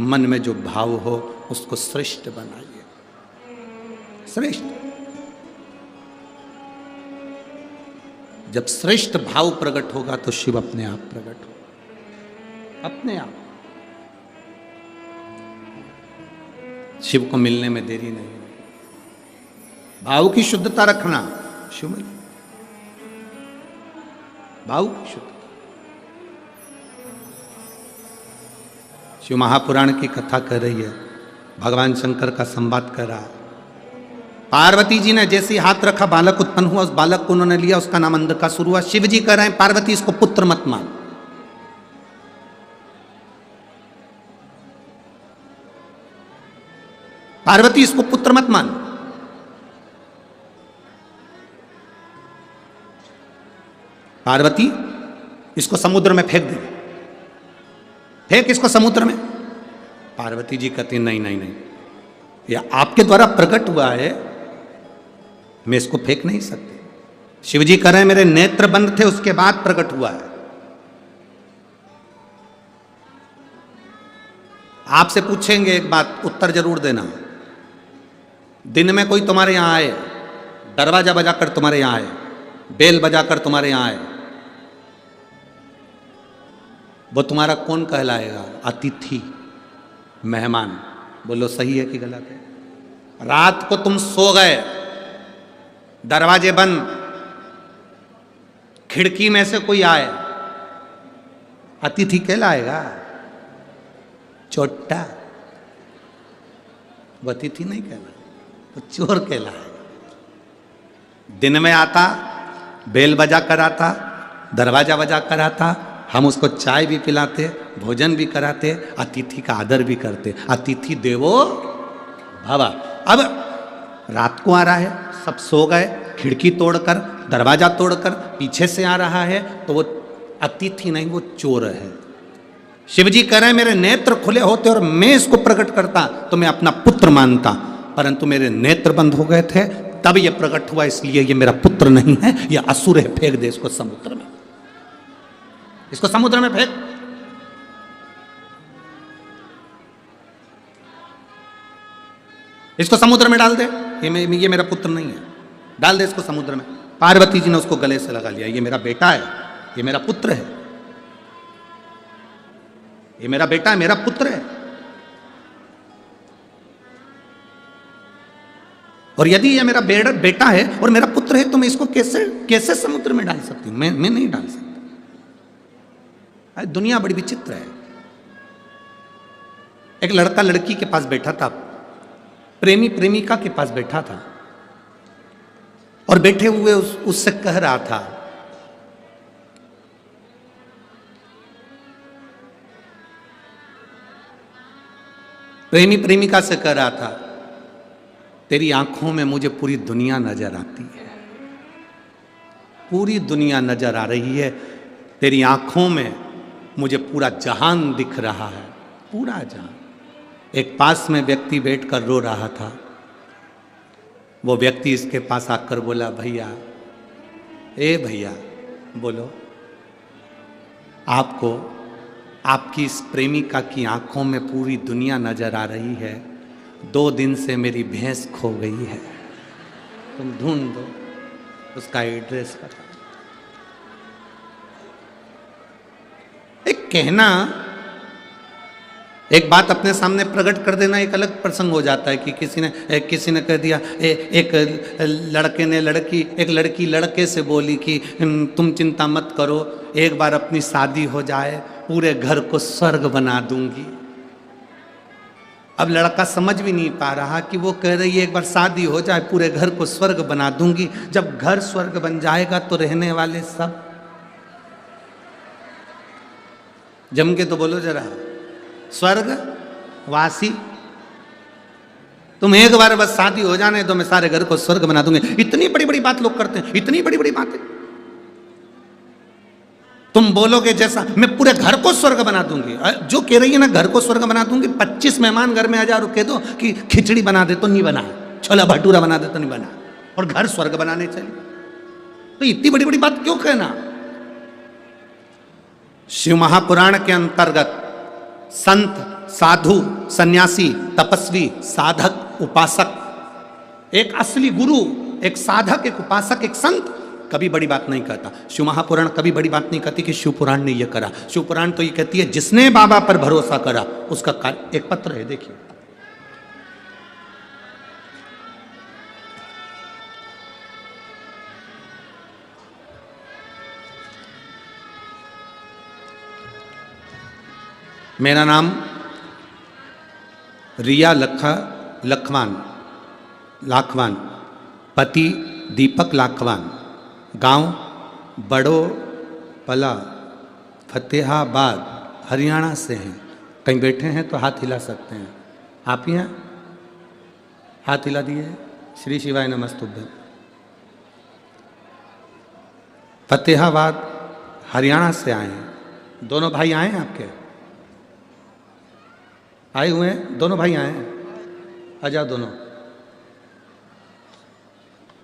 मन में जो भाव हो उसको श्रेष्ठ बनाइए, श्रेष्ठ। जब श्रेष्ठ भाव प्रकट होगा तो शिव अपने आप प्रकट हो, अपने आप। शिव को मिलने में देरी नहीं है। भाव की शुद्धता रखना, शिव मिल, भाव की शुद्धता। शिव महापुराण की कथा कर रही है, भगवान शंकर का संवाद कर रहा है। पार्वती जी ने जैसे ही हाथ रखा बालक उत्पन्न हुआ, उस बालक को उन्होंने लिया, उसका नाम अंधकासुर हुआ। शिव जी कह रहे हैं पार्वती इसको पुत्र मत मान। पार्वती इसको पुत्र मत मान। पार्वती इसको समुद्र में फेंक दे, फेंक इसको समुद्र में। पार्वती जी कहती नहीं नहीं नहीं, यह आपके द्वारा प्रकट हुआ है, मैं इसको फेंक नहीं सकती। शिवजी कह रहे हैं मेरे नेत्र बंद थे, उसके बाद प्रकट हुआ है। आपसे पूछेंगे एक बात, उत्तर जरूर देना। दिन में कोई तुम्हारे यहां आए, दरवाजा बजाकर तुम्हारे यहां आए, बेल बजाकर तुम्हारे यहां आए, वो तुम्हारा कौन कहलाएगा? अतिथि, मेहमान। बोलो सही है कि गलत है? रात को तुम सो गए, दरवाजे बंद, खिड़की में से कोई आए, अतिथि कहलाएगा? चोट्टा, वो अतिथि नहीं कहलाएगा, वो चोर कहलाएगा। दिन में आता, बेल बजा कर आता, दरवाजा बजा कर आता, हम उसको चाय भी पिलाते, भोजन भी कराते, अतिथि का आदर भी करते। अतिथि देवो भव। अब रात को आ रहा है, सब सो गए, खिड़की तोड़कर, दरवाजा तोड़कर पीछे से आ रहा है, तो वो अतिथि नहीं, वो चोर है। शिवजी कह रहे हैं मेरे नेत्र खुले होते और मैं इसको प्रकट करता तो मैं अपना पुत्र मानता, परंतु मेरे नेत्र बंद हो गए थे, तब ये प्रकट हुआ, इसलिए ये मेरा पुत्र नहीं है, ये असुर है। फेंक दे इसको समुद्र में, इसको समुद्र में फेंक। इसको समुद्र में डाल दे, ये मेरा पुत्र नहीं है, डाल दे इसको समुद्र में। पार्वती जी ने उसको गले से लगा लिया, ये मेरा बेटा है, ये मेरा पुत्र है, ये मेरा बेटा है, मेरा पुत्र है। और यदि ये मेरा बेटा है और मेरा पुत्र है, तो मैं इसको कैसे समुद्र में डाल सकती हूं? मैं नहीं डाल सकती। दुनिया बड़ी विचित्र है। एक लड़का लड़की के पास बैठा था, प्रेमी प्रेमिका के पास बैठा था, और बैठे हुए उससे कह रहा था, प्रेमी प्रेमिका से कह रहा था, तेरी आंखों में मुझे पूरी दुनिया नजर आती है, पूरी दुनिया नजर आ रही है, तेरी आंखों में मुझे पूरा जहान दिख रहा है, पूरा जहान। एक पास में व्यक्ति बैठकर रो रहा था। वो व्यक्ति इसके पास आकर बोला, भैया, ए भैया, बोलो, आपको आपकी इस प्रेमिका की आंखों में पूरी दुनिया नजर आ रही है, 2 दिन से मेरी भैंस खो गई है, तुम ढूंढ दो, उसका एड्रेस बता। एक कहना, एक बात अपने सामने प्रकट कर देना एक अलग प्रसंग हो जाता है। कि किसी ने कह दिया, एक लड़की लड़के से बोली कि तुम चिंता मत करो, एक बार अपनी शादी हो जाए, पूरे घर को स्वर्ग बना दूंगी। अब लड़का समझ भी नहीं पा रहा कि वो कह रही है एक बार शादी हो जाए, पूरे घर को स्वर्ग बना दूंगी। जब घर स्वर्ग बन जाएगा तो रहने वाले सब, जम के तो बोलो जरा, स्वर्ग वासी। तुम एक बार बस शादी हो जाने तो मैं सारे घर को स्वर्ग बना दूंगी। इतनी बड़ी बड़ी बात लोग करते हैं, इतनी बड़ी बड़ी बातें। तुम बोलोगे जैसा, मैं पूरे घर को स्वर्ग बना दूंगी। जो कह रही है ना घर को स्वर्ग बना दूंगी, 25 मेहमान घर में आ जा और कह दो कि खिचड़ी बना दे तो नहीं बना, छोला भटूरा बना दे तो नहीं बना, और घर स्वर्ग बनाने चले। तो इतनी बड़ी बड़ी बात क्यों कहना। शिव महापुराण के अंतर्गत संत, साधु, सन्यासी, तपस्वी, साधक, उपासक, एक असली गुरु, एक साधक, एक उपासक, एक संत कभी बड़ी बात नहीं कहता। शिव महापुराण कभी बड़ी बात नहीं कहती कि शिव पुराण ने यह करा। शिव पुराण तो ये कहती है जिसने बाबा पर भरोसा करा उसका कार्य। एक पत्र है, देखिए। मेरा नाम रिया लाखवान, पति दीपक लाखवान, गांव बड़ो पला, फतेहाबाद, हरियाणा से हैं। कहीं बैठे हैं तो हाथ हिला सकते हैं। आप ही हैं? हाथ हिला दिए। श्री शिवाय नमस्तुभ्यं। फतेहाबाद हरियाणा से आए हैं। दोनों भाई आए हैं आपके? आए हुए हैं? दोनों भाई आए हैं? आ जाओ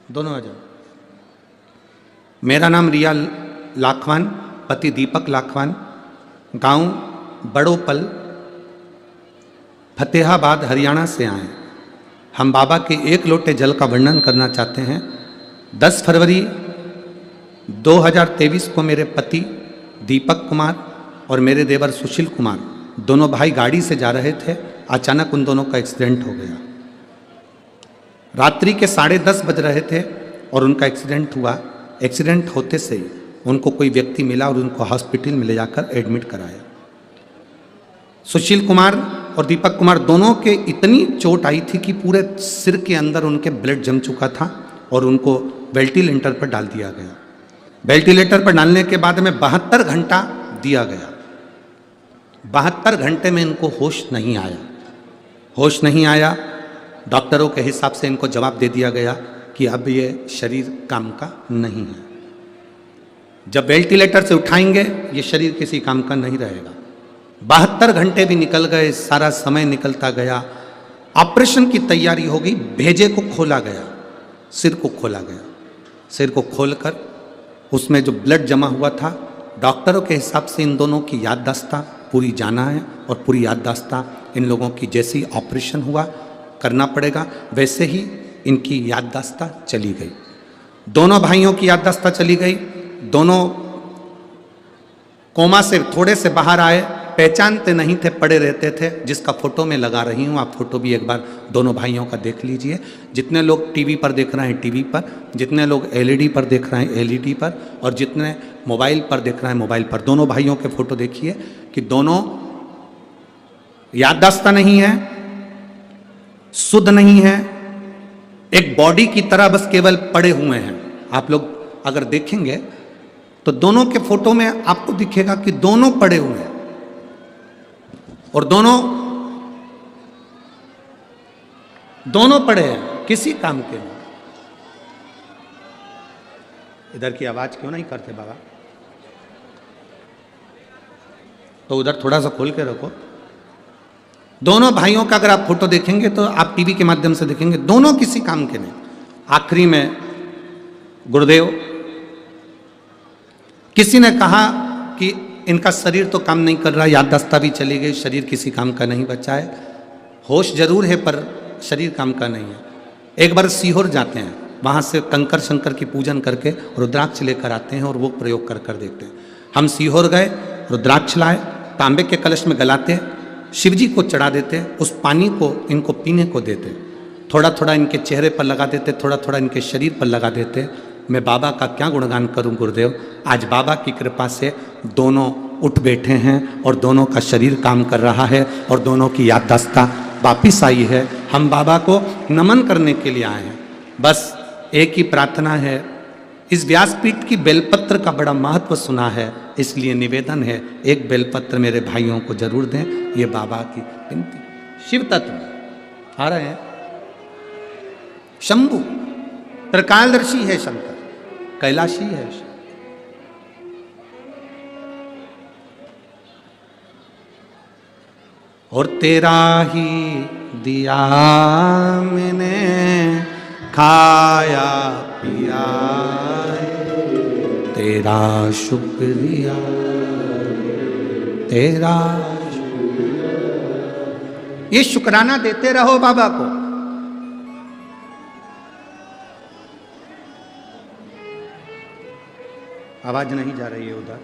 दोनों आ जाओ। मेरा नाम रिया लाखवान, पति दीपक लाखवान, गांव बड़ोपल, फतेहाबाद, हरियाणा से आए। हम बाबा के एक लोटे जल का वर्णन करना चाहते हैं। 10 फरवरी 2023 को मेरे पति दीपक कुमार और मेरे देवर सुशील कुमार, दोनों भाई गाड़ी से जा रहे थे। अचानक उन दोनों का एक्सीडेंट हो गया। रात्रि के 10:30 बज रहे थे और उनका एक्सीडेंट हुआ। एक्सीडेंट होते से ही उनको कोई व्यक्ति मिला और उनको हॉस्पिटल में ले जाकर एडमिट कराया। सुशील कुमार और दीपक कुमार दोनों के इतनी चोट आई थी कि पूरे सिर के अंदर उनके ब्लड जम चुका था और उनको वेंटिलेटर पर डाल दिया गया। वेंटिलेटर पर डालने के बाद में 72 घंटा दिया गया। 72 घंटे में इनको होश नहीं आया। डॉक्टरों के हिसाब से इनको जवाब दे दिया गया कि अब ये शरीर काम का नहीं है। जब वेंटिलेटर से उठाएंगे ये शरीर किसी काम का नहीं रहेगा। 72 घंटे भी निकल गए, सारा समय निकलता गया। ऑपरेशन की तैयारी हो गई। भेजे को खोला गया, सिर को खोला गया। सिर को खोलकर उसमें जो ब्लड जमा हुआ था, डॉक्टरों के हिसाब से इन दोनों की याददाश्त पूरी जाना है और पूरी याददाश्त इन लोगों की जैसी ऑपरेशन हुआ करना पड़ेगा वैसे ही इनकी याददाश्त चली गई। दोनों भाइयों की याददाश्त चली गई। दोनों कोमा से थोड़े से बाहर आए, पहचानते नहीं थे, पड़े रहते थे। जिसका फोटो मैं लगा रही हूँ, आप फोटो भी एक बार दोनों भाइयों का देख लीजिए। जितने लोग टीवी पर देख रहे हैं टीवी पर, जितने लोग एलईडी पर देख रहे हैं एलईडी पर, और जितने मोबाइल पर देख रहे हैं मोबाइल पर, दोनों भाइयों के फोटो देखिए कि दोनों याददाश्त नहीं है, शुद्ध नहीं है, एक बॉडी की तरह बस केवल पड़े हुए हैं। आप लोग अगर देखेंगे तो दोनों के फोटो में आपको दिखेगा कि दोनों पड़े हुए हैं और दोनों पड़े हैं, किसी काम के नहीं। इधर की आवाज क्यों नहीं करते बाबा? तो उधर थोड़ा सा खोल के रखो। दोनों भाइयों का अगर आप फोटो देखेंगे तो आप टीवी के माध्यम से देखेंगे, दोनों किसी काम के नहीं। आखिरी में गुरुदेव, किसी ने कहा कि इनका शरीर तो काम नहीं कर रहा, याददाश्त भी चली गई, शरीर किसी काम का नहीं बचा है, होश जरूर है पर शरीर काम का नहीं है। एक बार सीहोर जाते हैं, वहाँ से कंकर शंकर की पूजन करके रुद्राक्ष लेकर आते हैं और वो प्रयोग कर देखते हैं। हम सीहोर गए, रुद्राक्ष लाए, तांबे के कलश में गलाते, शिव जी को चढ़ा देते, उस पानी को इनको पीने को देते, थोड़ा थोड़ा इनके चेहरे पर लगा देते, थोड़ा थोड़ा इनके शरीर पर लगा देते। मैं बाबा का क्या गुणगान करूं गुरुदेव। आज बाबा की कृपा से दोनों उठ बैठे हैं और दोनों का शरीर काम कर रहा है और दोनों की याददाश्त वापिस आई है। हम बाबा को नमन करने के लिए आए हैं। बस एक ही प्रार्थना है, इस व्यासपीठ की बेलपत्र का बड़ा महत्व सुना है, इसलिए निवेदन है एक बेलपत्र मेरे भाइयों को जरूर दें। ये बाबा की विनती। शिव तत्व आ रहे हैं, शंभु त्रिकालदर्शी है शंकर, कैलाशी है। और तेरा ही दिया मैंने खाया पिया तेरा शुक्रिया तेरा शुक्रिया। ये शुक्राना देते रहो बाबा को। आवाज नहीं जा रही है उधर।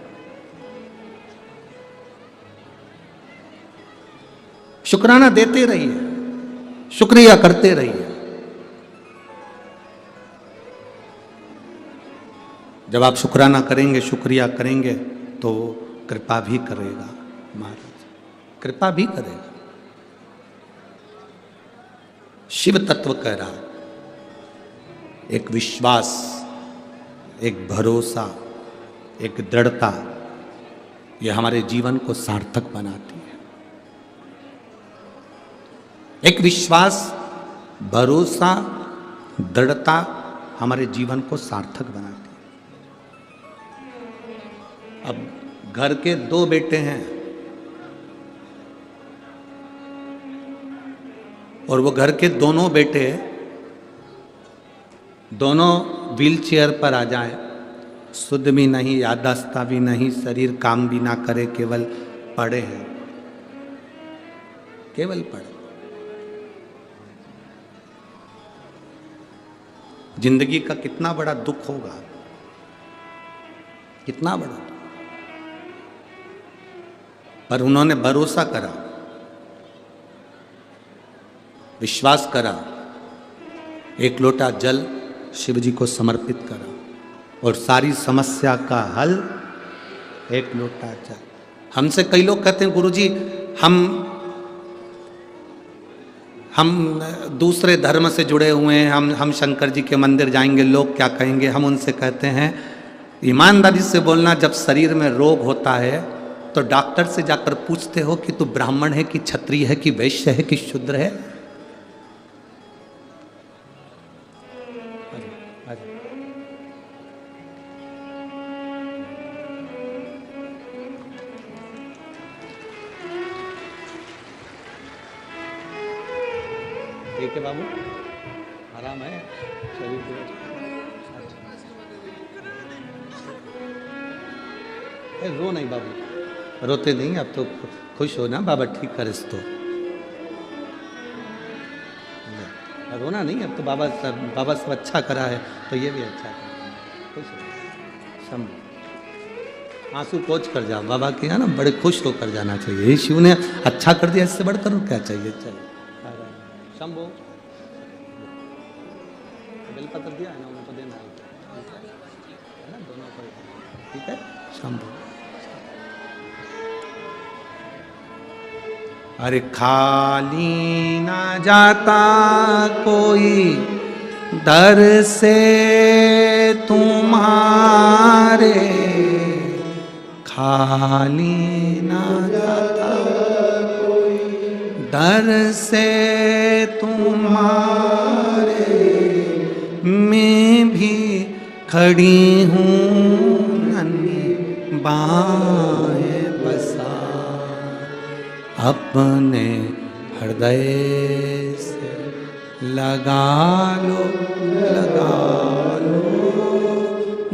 शुक्राना देते रहिए, शुक्रिया करते रहिए। जब आप शुक्राना करेंगे, शुक्रिया करेंगे तो कृपा भी करेगा महाराज, कृपा भी करेगा। शिव तत्व कह रहा, एक विश्वास, एक भरोसा, एक दृढ़ता, यह हमारे जीवन को सार्थक बनाती है। एक विश्वास, भरोसा, दृढ़ता हमारे जीवन को सार्थक बनाती है। अब घर के 2 बेटे हैं और वो घर के दोनों बेटे दोनों व्हीलचेयर पर आ जाएं, शुद्ध भी नहीं, याददाश्त भी नहीं, शरीर काम भी ना करे, केवल पड़े हैं, केवल पड़े। जिंदगी का कितना बड़ा दुख होगा, कितना बड़ा। पर उन्होंने भरोसा करा, विश्वास करा, एक लोटा जल शिव जी को समर्पित करा और सारी समस्या का हल एक लोटा जल। हमसे कई लोग कहते हैं गुरुजी हम दूसरे धर्म से जुड़े हुए हैं, हम शंकर जी के मंदिर जाएंगे, लोग क्या कहेंगे। हम उनसे कहते हैं ईमानदारी से बोलना, जब शरीर में रोग होता है तो डॉक्टर से जाकर पूछते हो कि तू ब्राह्मण है कि क्षत्रिय है कि वैश्य है कि शूद्र है। ठीक है बाबू, आराम है शरीर को। रो नहीं बाबू, रोते नहीं, अब तो खुश हो ना, बाबा ठीक कर इसको। रोना नहीं, अब तो बाबा सब अच्छा करा है तो ये भी अच्छा करा, खुश हो। शंभू, आंसू पोंछ कर जाओ बाबा के यहाँ ना, बड़े खुश होकर जाना चाहिए। ये शिव ने अच्छा कर दिया, इससे बढ़कर क्या चाहिए। चलो शंभू, बेलपत्र दिया है ना, उनको देना है ना, दोनों को, ठीक है। शंभू, अरे खाली ना जाता कोई दर से तुम्हारे, खाली ना जाता दर से तुम्हारे, मैं भी खड़ी हूँ नन्ही बाहें बसा, अपने हृदय से लगा लो,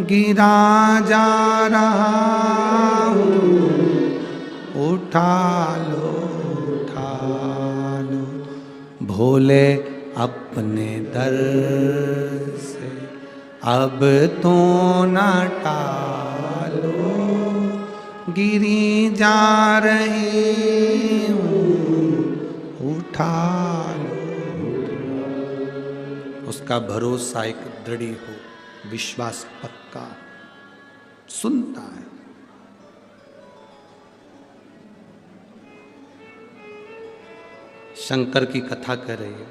गिरा जा रहा हूँ, उठा लो, भोले अपने दर से अब तो न टालो, गिरी जा रही हूँ, उठा लो। उसका भरोसा एक दृढ़ हो, विश्वास पक्का, सुनता है। शंकर की कथा कह रही है,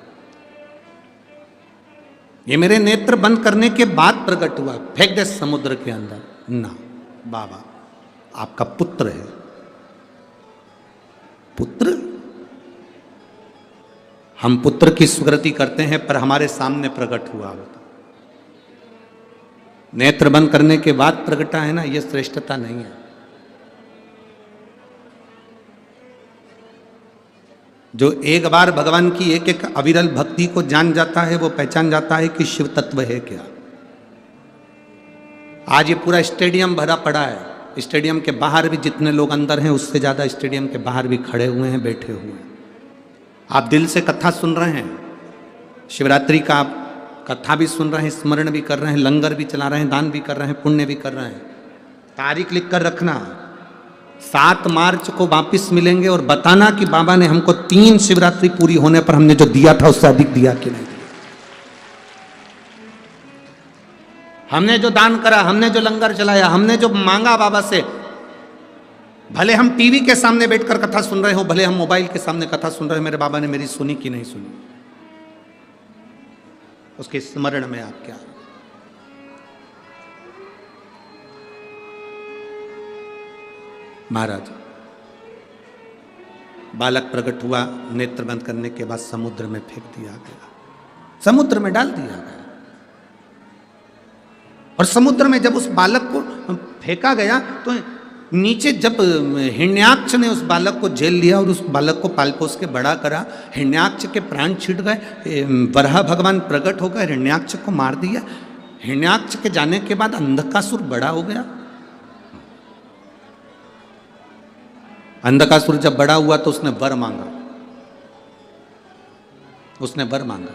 ये मेरे नेत्र बंद करने के बाद प्रकट हुआ, फेंक दे समुद्र के अंदर। ना बाबा, आपका पुत्र है। पुत्र, हम पुत्र की स्वीकृति करते हैं पर हमारे सामने प्रकट हुआ होता। नेत्र बंद करने के बाद प्रकटा है ना, यह श्रेष्ठता नहीं है। जो एक बार भगवान की एक एक अविरल भक्ति को जान जाता है वो पहचान जाता है कि शिव तत्व है क्या। आज ये पूरा स्टेडियम भरा पड़ा है, स्टेडियम के बाहर भी जितने लोग अंदर हैं उससे ज़्यादा स्टेडियम के बाहर भी खड़े हुए हैं, बैठे हुए हैं। आप दिल से कथा सुन रहे हैं, शिवरात्रि का आप कथा भी सुन रहे हैं, स्मरण भी कर रहे हैं, लंगर भी चला रहे हैं, दान भी कर रहे हैं, पुण्य भी कर रहे हैं। तारीख लिख कर रखना, 7 मार्च को वापिस मिलेंगे और बताना कि बाबा ने हमको 3 शिवरात्रि पूरी होने पर हमने जो दिया था उससे अधिक दिया कि नहीं दिया। हमने जो दान करा, हमने जो लंगर चलाया, हमने जो मांगा बाबा से, भले हम टीवी के सामने बैठकर कथा सुन रहे हो, भले हम मोबाइल के सामने कथा सुन रहे हो, मेरे बाबा ने मेरी सुनी कि नहीं सुनी, उसके स्मरण में आप क्या। महाराज बालक प्रकट हुआ, नेत्र बंद करने के बाद समुद्र में फेंक दिया गया, समुद्र में डाल दिया गया। और समुद्र में जब उस बालक को फेंका गया तो नीचे जब हिरण्याक्ष ने उस बालक को झेल लिया और उस बालक को पाल पोस के बड़ा करा, हिरण्याक्ष के प्राण छिड़ गए, वराह भगवान प्रकट हो गए, हिरण्याक्ष को मार दिया। हिरण्याक्ष के जाने के बाद अंधकासुर बड़ा हो गया। अंधकासुर जब बड़ा हुआ तो उसने वर मांगा, उसने वर मांगा।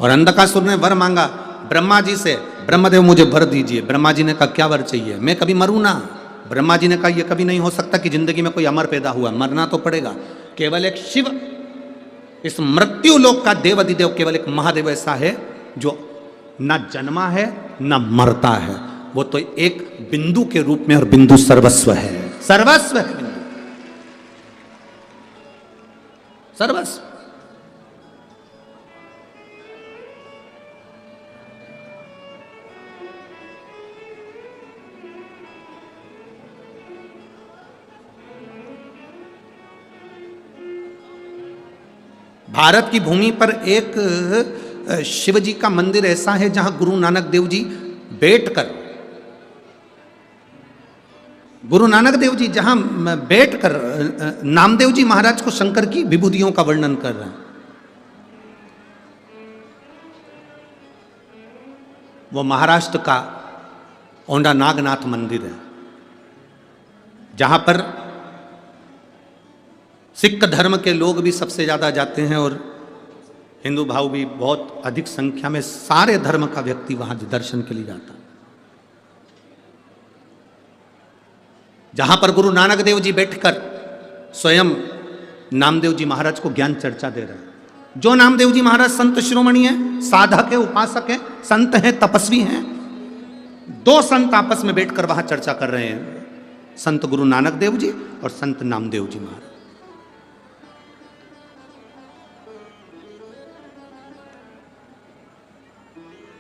और अंधकासुर ने वर मांगा ब्रह्मा जी से, ब्रह्मदेव मुझे वर दीजिए। ब्रह्मा जी ने कहा क्या वर चाहिए, मैं कभी मरूं ना। ब्रह्मा जी ने कहा यह कभी नहीं हो सकता कि जिंदगी में कोई अमर पैदा हुआ, मरना तो पड़ेगा। केवल एक शिव, इस मृत्यु लोक का देव अधिदेव, केवल एक महादेव ऐसा है जो ना जन्मा है ना मरता है। वो तो एक बिंदु के रूप में, और बिंदु सर्वस्व है, सर्वस्व है बिंदु, सर्वस्व। भारत की भूमि पर एक शिव जी का मंदिर ऐसा है जहां गुरु नानक देव जी बैठकर, गुरु नानक देव जी जहां बैठकर नामदेव जी महाराज को शंकर की विभूतियों का वर्णन कर रहे हैं। वो महाराष्ट्र का औंडा नागनाथ मंदिर है जहां पर सिख धर्म के लोग भी सबसे ज़्यादा जाते हैं और हिंदू भाव भी बहुत अधिक संख्या में, सारे धर्म का व्यक्ति वहाँ दर्शन के लिए जाता है। जहाँ पर गुरु नानक देव जी बैठकर स्वयं नामदेव जी महाराज को ज्ञान चर्चा दे रहे हैं। जो नामदेव जी महाराज संत शिरोमणि हैं, साधक है, उपासक है, संत हैं, तपस्वी हैं। 2 संत आपस में बैठकर वहाँ चर्चा कर रहे हैं, संत गुरु नानक देव जी और संत नामदेव जी महाराज।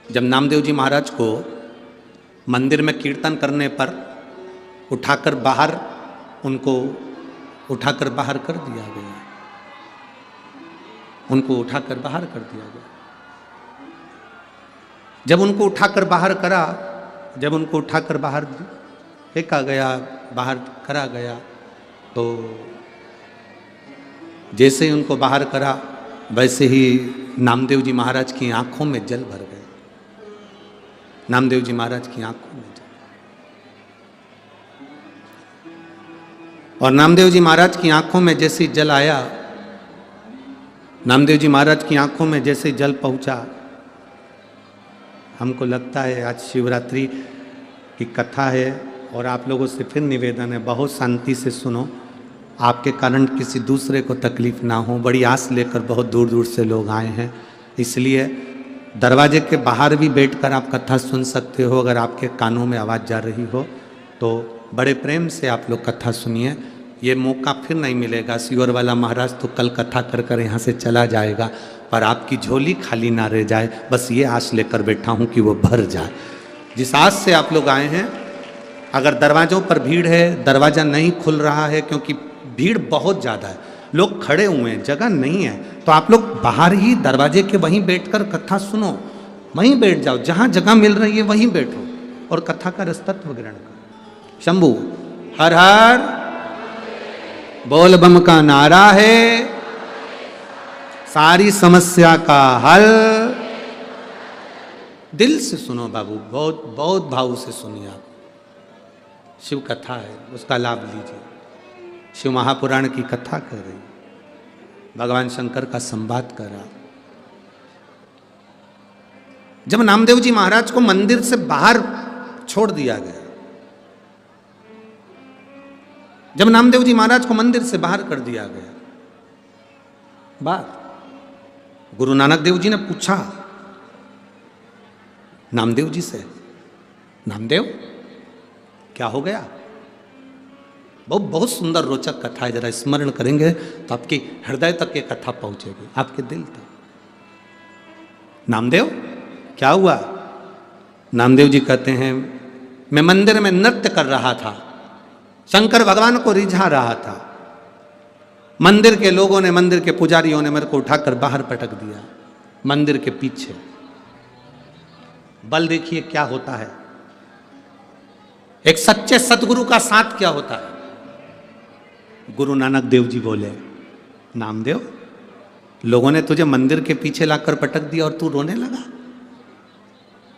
जब नामदेव जी महाराज को मंदिर में कीर्तन करने पर उठाकर बाहर, उनको उठाकर बाहर कर दिया गया, उनको उठाकर बाहर कर दिया गया। जब उनको उठाकर बाहर करा, जब उनको उठाकर बाहर फेंका गया, बाहर करा गया, तो जैसे ही उनको बाहर करा वैसे ही नामदेव जी महाराज की आंखों में जल भर गए। नामदेव जी महाराज की आंखों में जल, और नामदेव जी महाराज की आंखों में जैसे जल आया, नामदेव जी महाराज की आंखों में जैसे जल पहुंचा, हमको लगता है आज शिवरात्रि की कथा है और आप लोगों से फिर निवेदन है, बहुत शांति से सुनो। आपके कारण किसी दूसरे को तकलीफ ना हो, बड़ी आस लेकर बहुत दूर दूर से लोग आए हैं, इसलिए दरवाजे के बाहर भी बैठकर आप कथा सुन सकते हो। अगर आपके कानों में आवाज़ जा रही हो तो बड़े प्रेम से आप लोग कथा सुनिए। ये मौका फिर नहीं मिलेगा। सीवर वाला महाराज तो कल कथा कर कर यहाँ से चला जाएगा, पर आपकी झोली खाली ना रह जाए, बस ये आस लेकर बैठा हूँ कि वो भर जाए। जिस आस से आप लोग आए हैं, अगर दरवाज़ों पर भीड़ है, दरवाज़ा नहीं खुल रहा है क्योंकि भीड़ बहुत ज़्यादा है, लोग खड़े हुए हैं, जगह नहीं है, तो आप लोग बाहर ही दरवाजे के वहीं बैठकर कथा सुनो, वहीं बैठ जाओ, जहाँ जगह मिल रही है वहीं बैठो और कथा का रसतत्व ग्रहण करो। शंभु हर हर बोल बम का नारा है, सारी समस्या का हल। दिल से सुनो बाबू, बहुत बहुत भाव से सुनिए आप। शिव कथा है, उसका लाभ लीजिए। शिव महापुराण की कथा कर रही, भगवान शंकर का संवाद कर रहा। जब नामदेव जी महाराज को मंदिर से बाहर छोड़ दिया गया, जब नामदेव जी महाराज को मंदिर से बाहर कर दिया गया, बाहर, गुरु नानक देव जी ने पूछा नामदेव जी से, नामदेव क्या हो गया? बहुत बहुत सुंदर रोचक कथा है, जरा स्मरण करेंगे तो आपके हृदय तक ये कथा पहुंचेगी, आपके दिल तक। नामदेव क्या हुआ? नामदेव जी कहते हैं, मैं मंदिर में नृत्य कर रहा था, शंकर भगवान को रिझा रहा था। मंदिर के लोगों ने, मंदिर के पुजारियों ने मेरे को उठाकर बाहर पटक दिया, मंदिर के पीछे। बल देखिए क्या होता है, एक सच्चे सतगुरु का साथ क्या होता है। गुरु नानक देव जी बोले, नामदेव लोगों ने तुझे मंदिर के पीछे लाकर पटक दिया और तू रोने लगा।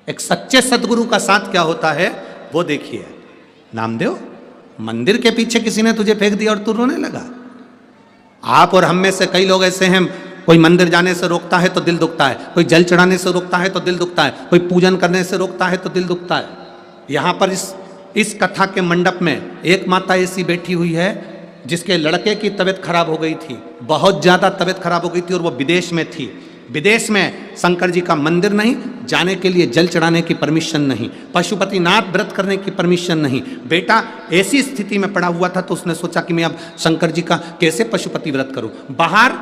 एक सच्चे सतगुरु का साथ क्या होता है वो देखिए। नामदेव मंदिर के पीछे किसी ने तुझे फेंक दिया और तू रोने लगा। आप और हम में से कई लोग ऐसे हैं, कोई मंदिर जाने से रोकता है तो दिल दुखता है, कोई जल चढ़ाने से रोकता है तो दिल दुखता है, कोई पूजन करने से रोकता है तो दिल दुखता है। यहां पर इस कथा के मंडप में एक माता ऐसी बैठी हुई है जिसके लड़के की तबीयत खराब हो गई थी, बहुत ज्यादा तबीयत खराब हो गई थी, और वो विदेश में थी। विदेश में शंकर जी का मंदिर नहीं, जाने के लिए जल चढ़ाने की परमिशन नहीं, पशुपतिनाथ व्रत करने की परमिशन नहीं। बेटा ऐसी स्थिति में पड़ा हुआ था तो उसने सोचा कि मैं अब शंकर जी का कैसे पशुपति व्रत करूं। बाहर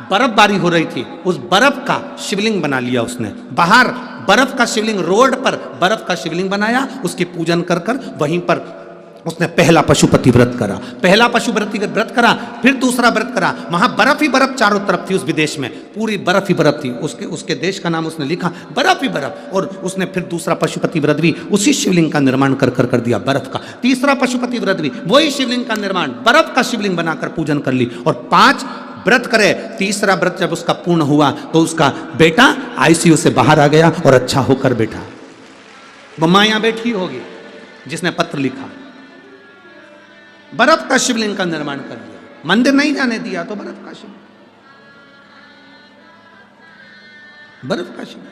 बर्फबारी हो रही थी, उस बर्फ का शिवलिंग बना लिया उसने। बाहर बर्फ का शिवलिंग, रोड पर बर्फ का शिवलिंग बनाया, उसकी पूजन कर कर वहीं पर उसने पहला पशुपति व्रत करा। पहला पशुपति व्रत करा, फिर दूसरा व्रत करा। वहां बर्फ ही बर्फ चारों तरफ थी, उस विदेश में पूरी बर्फ ही बर्फ थी। उसके देश का नाम उसने लिखा बर्फ ही बर्फ। और उसने फिर दूसरा पशुपति व्रत भी उसी शिवलिंग का निर्माण कर दिया, बर्फ का। तीसरा पशुपति व्रत भी वही शिवलिंग का निर्माण, बर्फ का शिवलिंग बनाकर पूजन कर ली। और 5 व्रत करे। तीसरा व्रत जब उसका पूर्ण हुआ तो उसका बेटा आईसीयू से बाहर आ गया और अच्छा होकर बैठा। वो मां यहां बैठी होगी जिसने पत्र लिखा, बर्फ का शिवलिंग का निर्माण कर दिया, मंदिर नहीं जाने दिया तो बर्फ का शिवलिंग, बर्फ का शिवलिंग।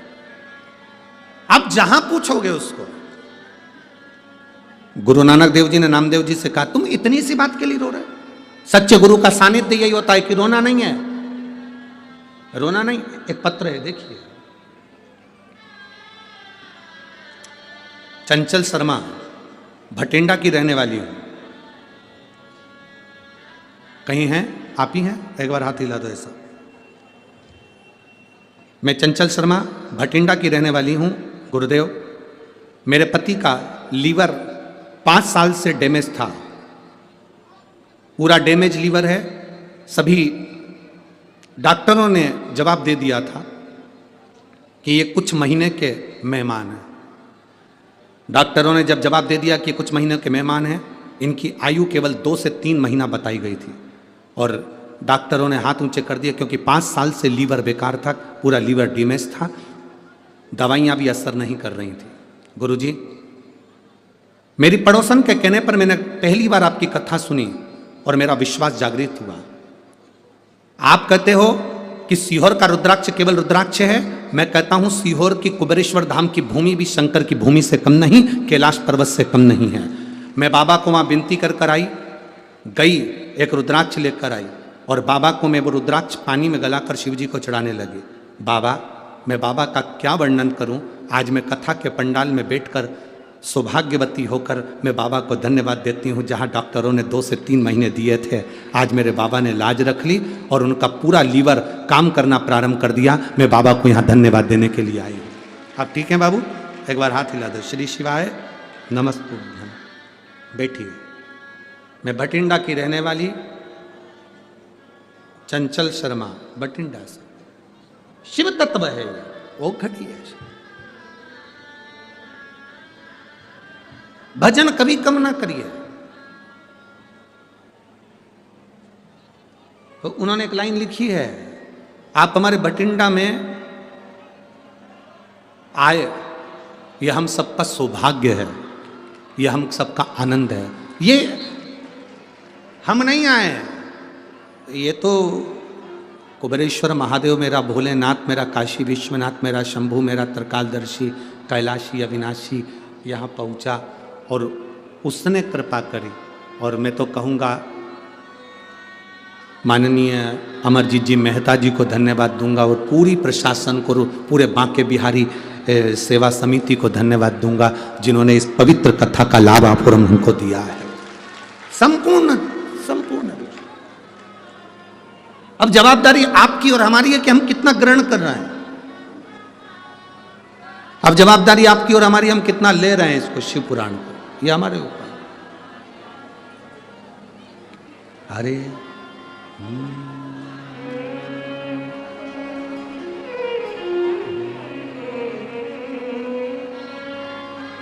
अब जहां पूछोगे उसको, गुरु नानक देव जी ने नामदेव जी से कहा, तुम इतनी सी बात के लिए रो रहे हो? सच्चे गुरु का सानिध्य यही होता है कि रोना नहीं है, रोना नहीं। एक पत्र है देखिए, चंचल शर्मा, भटिंडा की रहने वाली हूं। कहीं हैं? आप ही हैं? एक बार हाथ हिला दो ऐसा। मैं चंचल शर्मा, भटिंडा की रहने वाली हूं। गुरुदेव, मेरे पति का लीवर 5 साल से डैमेज था, पूरा डैमेज लीवर है। सभी डॉक्टरों ने जवाब दे दिया था कि ये कुछ महीने के मेहमान हैं। डॉक्टरों ने जब जवाब दे दिया कि कुछ महीने के मेहमान हैं, इनकी आयु केवल 2 से 3 महीना बताई गई थी। और डॉक्टरों ने हाथ ऊंचे कर दिए क्योंकि 5 साल से लीवर बेकार था, पूरा लीवर डैमेज था, दवाइयाँ भी असर नहीं कर रही थी। गुरुजी, मेरी पड़ोसन के कहने पर मैंने पहली बार आपकी कथा सुनी और मेरा विश्वास जागृत हुआ। आप कहते हो कि सीहोर का रुद्राक्ष केवल रुद्राक्ष है, मैं कहता हूं सीहोर की कुबेरेश्वर धाम की भूमि भी शंकर की भूमि से कम नहीं, कैलाश पर्वत से कम नहीं है। मैं बाबा को वहां विनती कर आई, गई, एक रुद्राक्ष लेकर आई और बाबा को मैं वो रुद्राक्ष पानी में गलाकर शिव जी को चढ़ाने लगी। बाबा, मैं बाबा का क्या वर्णन करूं। आज मैं कथा के पंडाल में बैठकर सौभाग्यवती होकर मैं बाबा को धन्यवाद देती हूँ। जहाँ डॉक्टरों ने 2 से 3 महीने दिए थे, आज मेरे बाबा ने लाज रख ली और उनका पूरा लीवर काम करना प्रारंभ कर दिया। मैं बाबा को यहाँ धन्यवाद देने के लिए आई हूँ। आप ठीक हैं बाबू? एक बार हाथ हिला दो। श्री शिवाय नमस्तुभ्यम। बैठिए। मैं भटिंडा की रहने वाली चंचल शर्मा, भटिंडा से। शिव तत्व है वो, घटी है। भजन कभी कम ना करिए। तो उन्होंने एक लाइन लिखी है, आप हमारे बठिंडा में आए, यह हम सबका सौभाग्य है, यह हम सबका आनंद है। ये हम नहीं आए, ये तो कुबेरेश्वर महादेव मेरा, भोलेनाथ मेरा, काशी विश्वनाथ मेरा, शंभू मेरा, त्रिकालदर्शी, कैलाशी, अविनाशी यहाँ पहुँचा और उसने कृपा करी। और मैं तो कहूँगा माननीय अमरजीत जी मेहता जी को धन्यवाद दूंगा और पूरी प्रशासन को, पूरे बांके बिहारी सेवा समिति को धन्यवाद दूंगा जिन्होंने इस पवित्र कथा का लाभ आप और हमको दिया है। संपूर्ण संपूर्ण अब जवाबदारी आपकी और हमारी है कि हम कितना ग्रहण कर रहे हैं। अब जवाबदारी आपकी और हमारी, हम कितना ले रहे हैं इसको, शिव पुराण को, ये हमारे ऊपर। अरे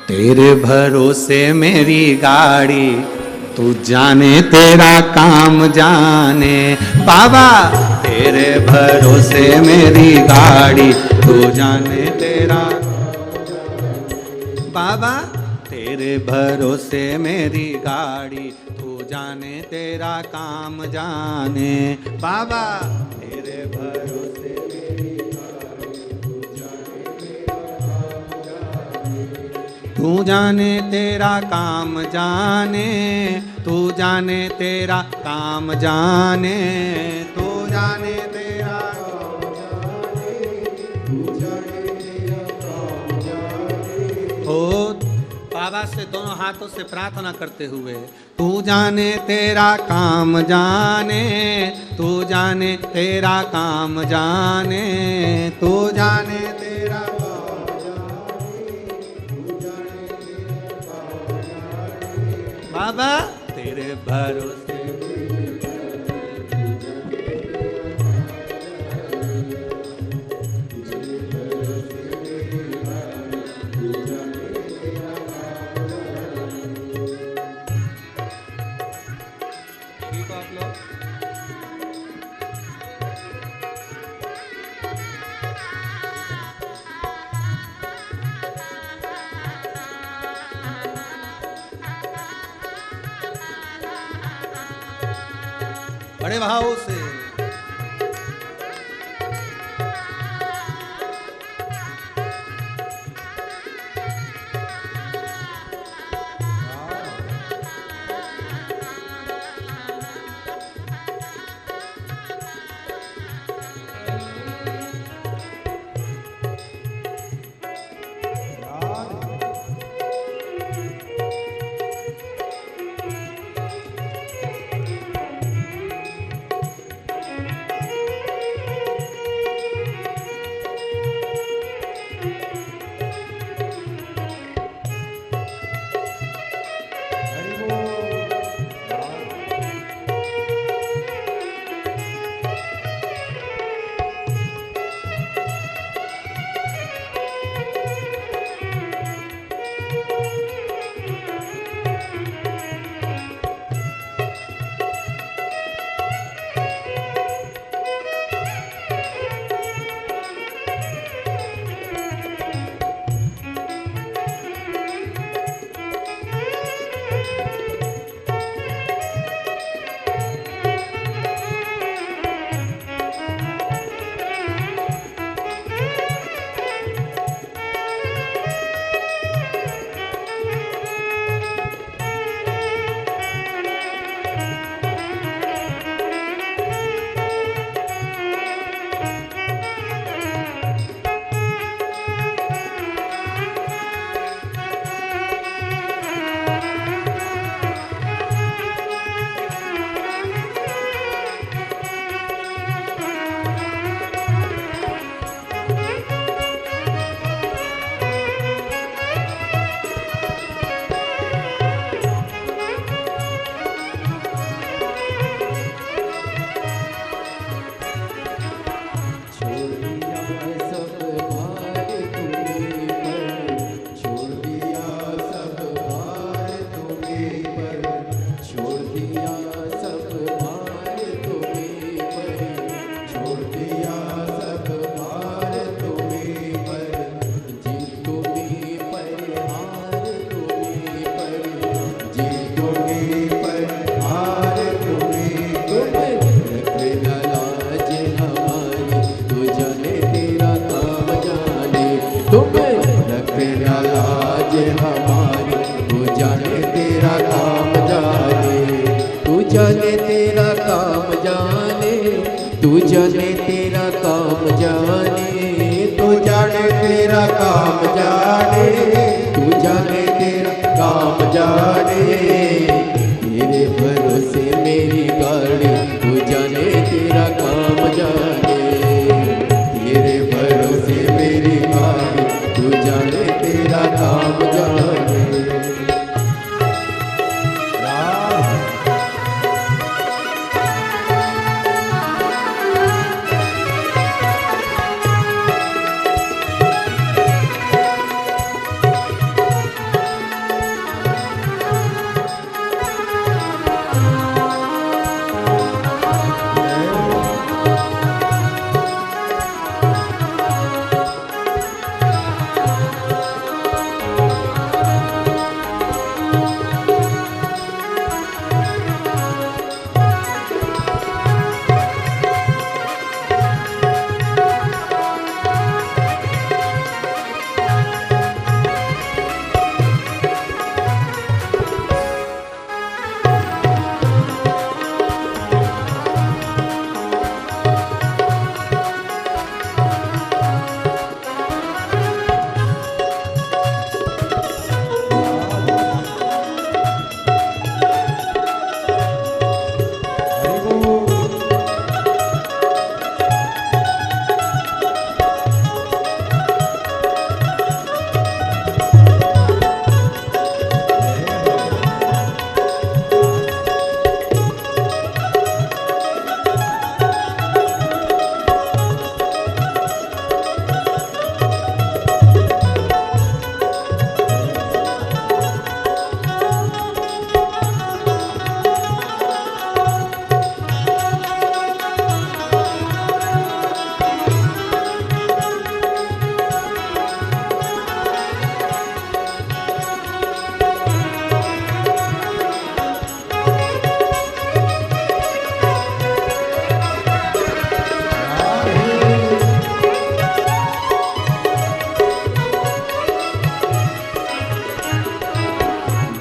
तेरे भरोसे मेरी गाड़ी, तू जाने तेरा काम जाने। बाबा तेरे भरोसे मेरी गाड़ी, तू जाने तेरा, बाबा तेरे भरोसे मेरी गाड़ी, तू जाने तेरा काम जाने। बाबा तेरे भरोसे मेरी गाड़ी, तू जाने तेरा काम जाने, तू जाने तेरा काम जाने, तू जाने तेरा काम जाने, तू जाने तेरा काम जाने। ओ बाबा से दोनों हाथों से प्रार्थना करते हुए, तू जाने तेरा काम जाने, तू जाने तेरा काम जाने, तू जाने तेरा काम जाने, तू जाने तेरा काम जाने। बाबा तेरे भरोसे बड़े भाव से लाज हमारी, तू जाने तेरा काम जाने, तू जाने तेरा काम जाने, तू जाने तेरा काम जाने, तू जाने तेरा काम जाने, तू जाने तेरा काम जाने। तेरे भरोसे मेरी गाड़ी, तू जाने तेरा काम जाने, तेरे भरोसे मेरी गाड़ी, तू जाने तेरा काम जाने।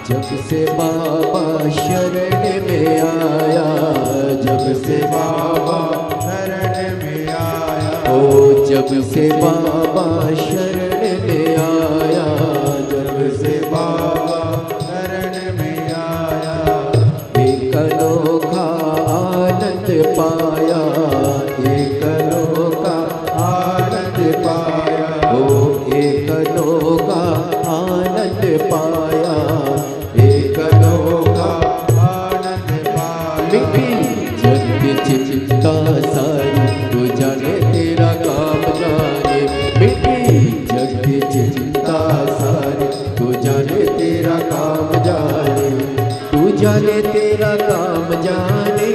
जब से बाबा शरण में आया, जब से बाबा शरण में आया, ओ जब से बाबा शरण में आया, जब से बाबा शरण में आया, एक अनोखा आनंद पाया, एक अनोखा आनंद पाया, ओ एक अनोखा आनंद पाया, एक अनोखा आनंद पाया। जग चिंता सारी, तू जाने तेरा काम जाने, मिट्टी जग चिंता सारी, तू जाने तेरा काम जाने, तू जाने तेरा काम जाने,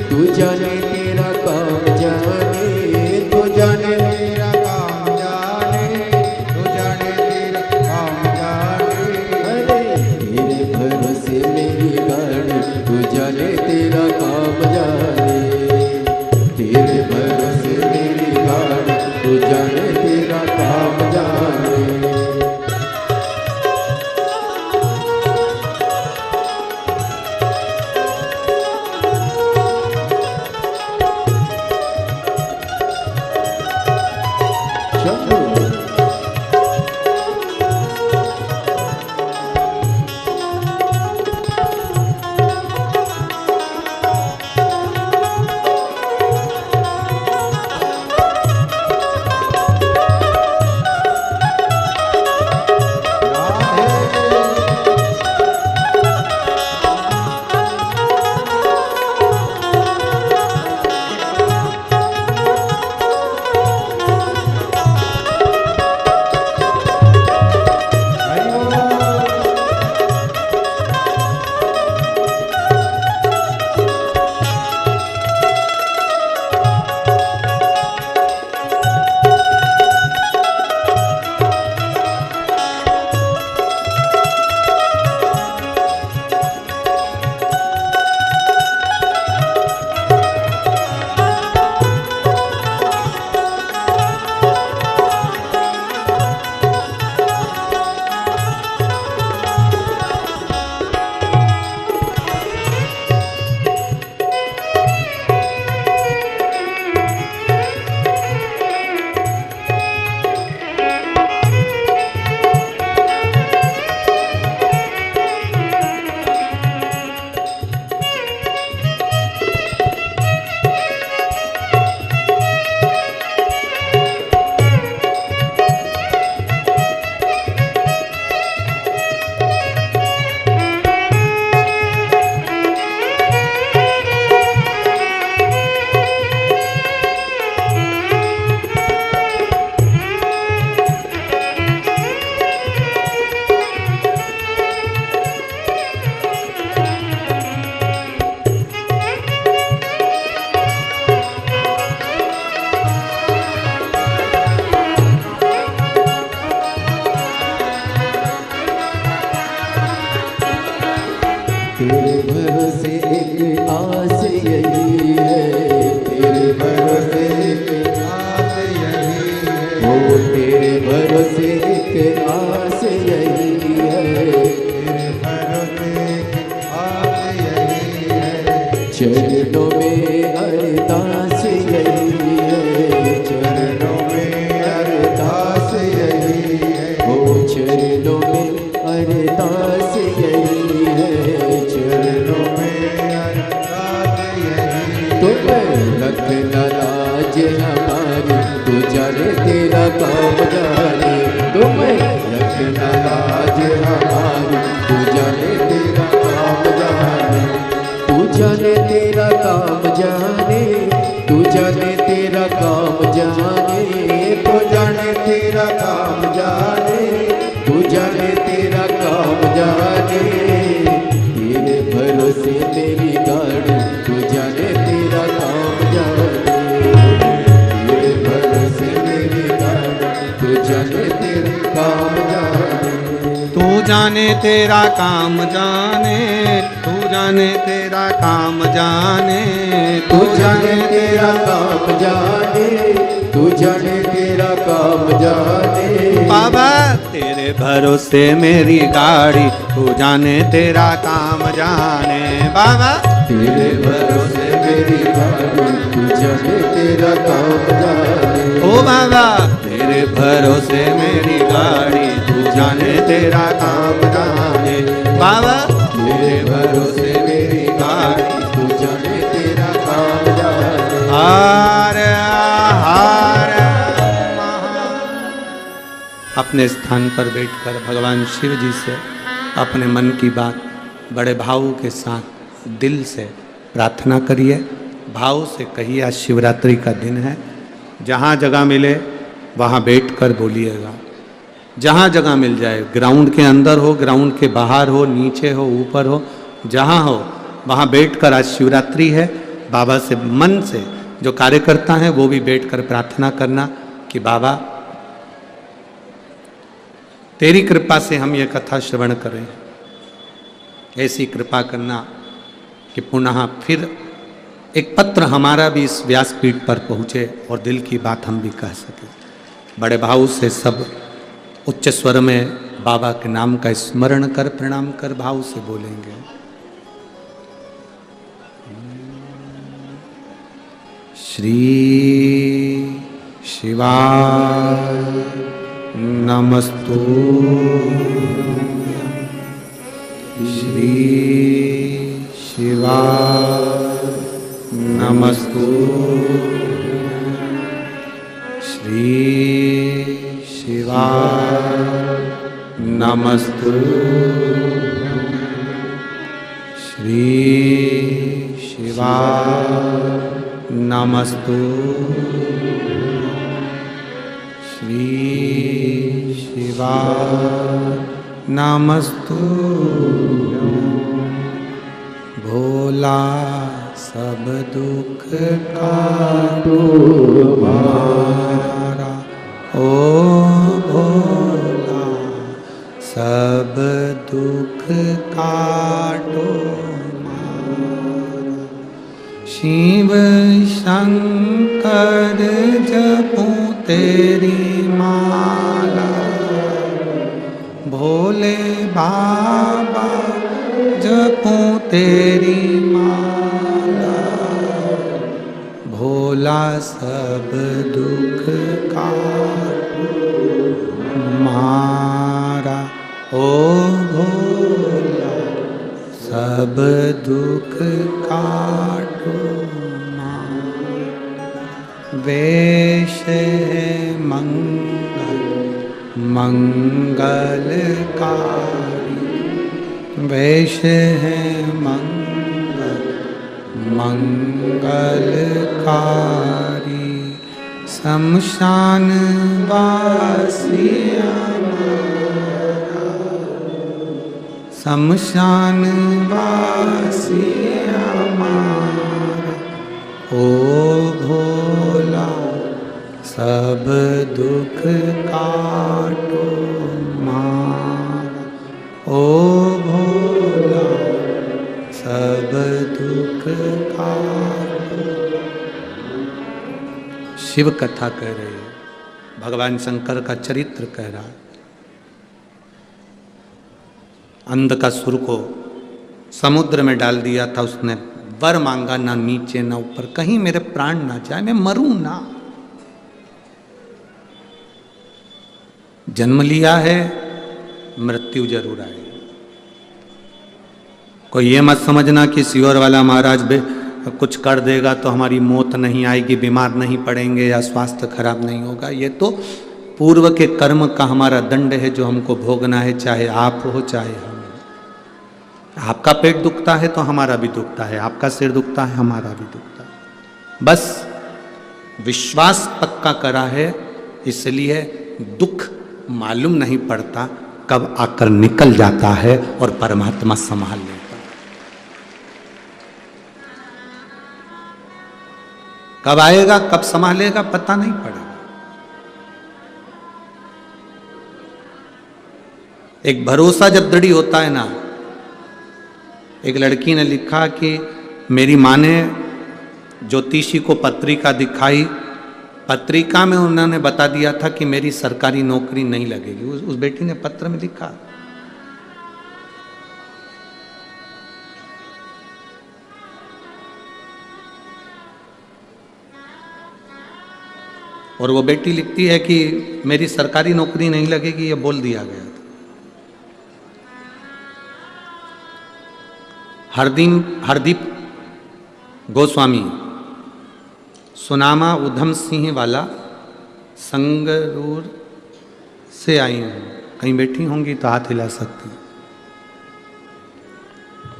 तू जाने तेरा काम जाने, तू जाने तेरा काम जाने, तू जाने तेरा काम जाने। तेरे भरोसे मेरी गाड़ी, तू जाने तेरा काम जाने, तेरे भरोसे मेरी गाड़ी, तू जाने तेरा काम जाने। तेरे भरोसे एक आस यही है, तेरे भरोसे एक आस यही है, ओ तेरे भरोसे एक आस यही है, तेरे भरोसे एक आस यही है, चरणों में अरदास यही है, चरणों में अरदास यही है, ओ चरणों में अरदास यही है, चरणों में अरदास यही है। तुम रखना लाज हमारी, तू जाने तेरा काम जाने, तुम रखना लाज हमारी, तू जाने तेरा काम जाने, तू जाने तेरा काम जाने, तू जाने तेरा काम जाने, तू जाने तेरा काम जाने, तू जाने तेरा काम जाने, तेरे भरोसे मेरी गाड़ी, तू जाने तेरा काम जाने, तेरे भरोसे मेरी गाड़ी, तू जाने तेरा काम जाने, तू जाने तेरा काम जाने, तू जाने तेरा काम जाने, तू जाने तेरा काम जाने, तू जाने तेरा काम जाने, बाबा तेरे भरोसे मेरी गाड़ी, तू जाने तेरा काम जाने, बाबा तेरे भरोसे मेरी गाड़ी, तू जाने तेरा काम जाने, ओ बाबा तेरे भरोसे मेरी गाड़ी, तू जाने तेरा काम जाने, बाबा तेरे भरोसे मेरी गाड़ी, तू जाने तेरा काम जाने, हर हर अपने स्थान पर बैठकर भगवान शिव जी से अपने मन की बात बड़े भाव के साथ दिल से प्रार्थना करिए, भाव से कहिए। आज शिवरात्रि का दिन है, जहाँ जगह मिले वहाँ बैठकर बोलिएगा, जहाँ जगह मिल जाए, ग्राउंड के अंदर हो, ग्राउंड के बाहर हो, नीचे हो, ऊपर हो, जहाँ हो वहाँ बैठकर, आज शिवरात्रि है, बाबा से मन से जो कार्यकर्ता हैं वो भी बैठकर प्रार्थना करना कि बाबा तेरी कृपा से हम ये कथा श्रवण करें, ऐसी कृपा करना कि पुनः फिर एक पत्र हमारा भी इस व्यासपीठ पर पहुँचे और दिल की बात हम भी कह सकें। बड़े भाव से सब उच्च स्वर में बाबा के नाम का स्मरण कर, प्रणाम कर, भाव से बोलेंगे। श्री शिवाय नमस्तु, श्री शिवाय नमस्तु, श्री शिवाय नमस्तु, श्री शिवाय नमस्तु, श्री शिवाय नमस्तु। भोला सब दुख काटो हमारा, ओ भोला सब दुख काटो हमारा। शिव शंकर जपूं तेरी माला, भोले बाबा जपूं तेरी माला, भोला सब दुख काटो हमारा, ओ भोला सब दुख काटो हमारा। वेश है मंगल मंगलकारी, वेश है मंगल मंगलकारी, शमशान वासी हमारा, शमशान वासी हमारा, ओ भोला सब दुख काटो हमारा, ओ भोला शिव कथा कह रही है, भगवान शंकर का चरित्र कह रहा है। अंधकासुर को समुद्र में डाल दिया था, उसने वर मांगा, ना नीचे ना ऊपर, कहीं मेरे प्राण ना जाए, मैं मरूं ना। जन्म लिया है, मृत्यु जरूर आएगी। कोई ये मत समझना कि सियोर वाला महाराज कुछ कर देगा तो हमारी मौत नहीं आएगी, बीमार नहीं पड़ेंगे या स्वास्थ्य खराब नहीं होगा। ये तो पूर्व के कर्म का हमारा दंड है जो हमको भोगना है, चाहे आप हो चाहे हम। आपका पेट दुखता है तो हमारा भी दुखता है, आपका सिर दुखता है हमारा भी दुखता है। बस विश्वास पक्का करा है, इसलिए दुख मालूम नहीं पड़ता, कब आकर निकल जाता है और परमात्मा संभाल लेता है। कब आएगा कब संभालेगा पता नहीं पड़ेगा। एक भरोसा जब दृढ़ होता है ना, एक लड़की ने लिखा कि मेरी माँ ने ज्योतिषी को पत्रिका दिखाई, पत्रिका में उन्होंने बता दिया था कि मेरी सरकारी नौकरी नहीं लगेगी। उस बेटी ने पत्र में लिखा। और वो बेटी लिखती है कि मेरी सरकारी नौकरी नहीं लगेगी, ये बोल दिया गया था। हरदीप गोस्वामी सुनामा उधम सिंह वाला संगरूर से आई हूँ, कहीं बैठी होंगी तो हाथ हिला सकती।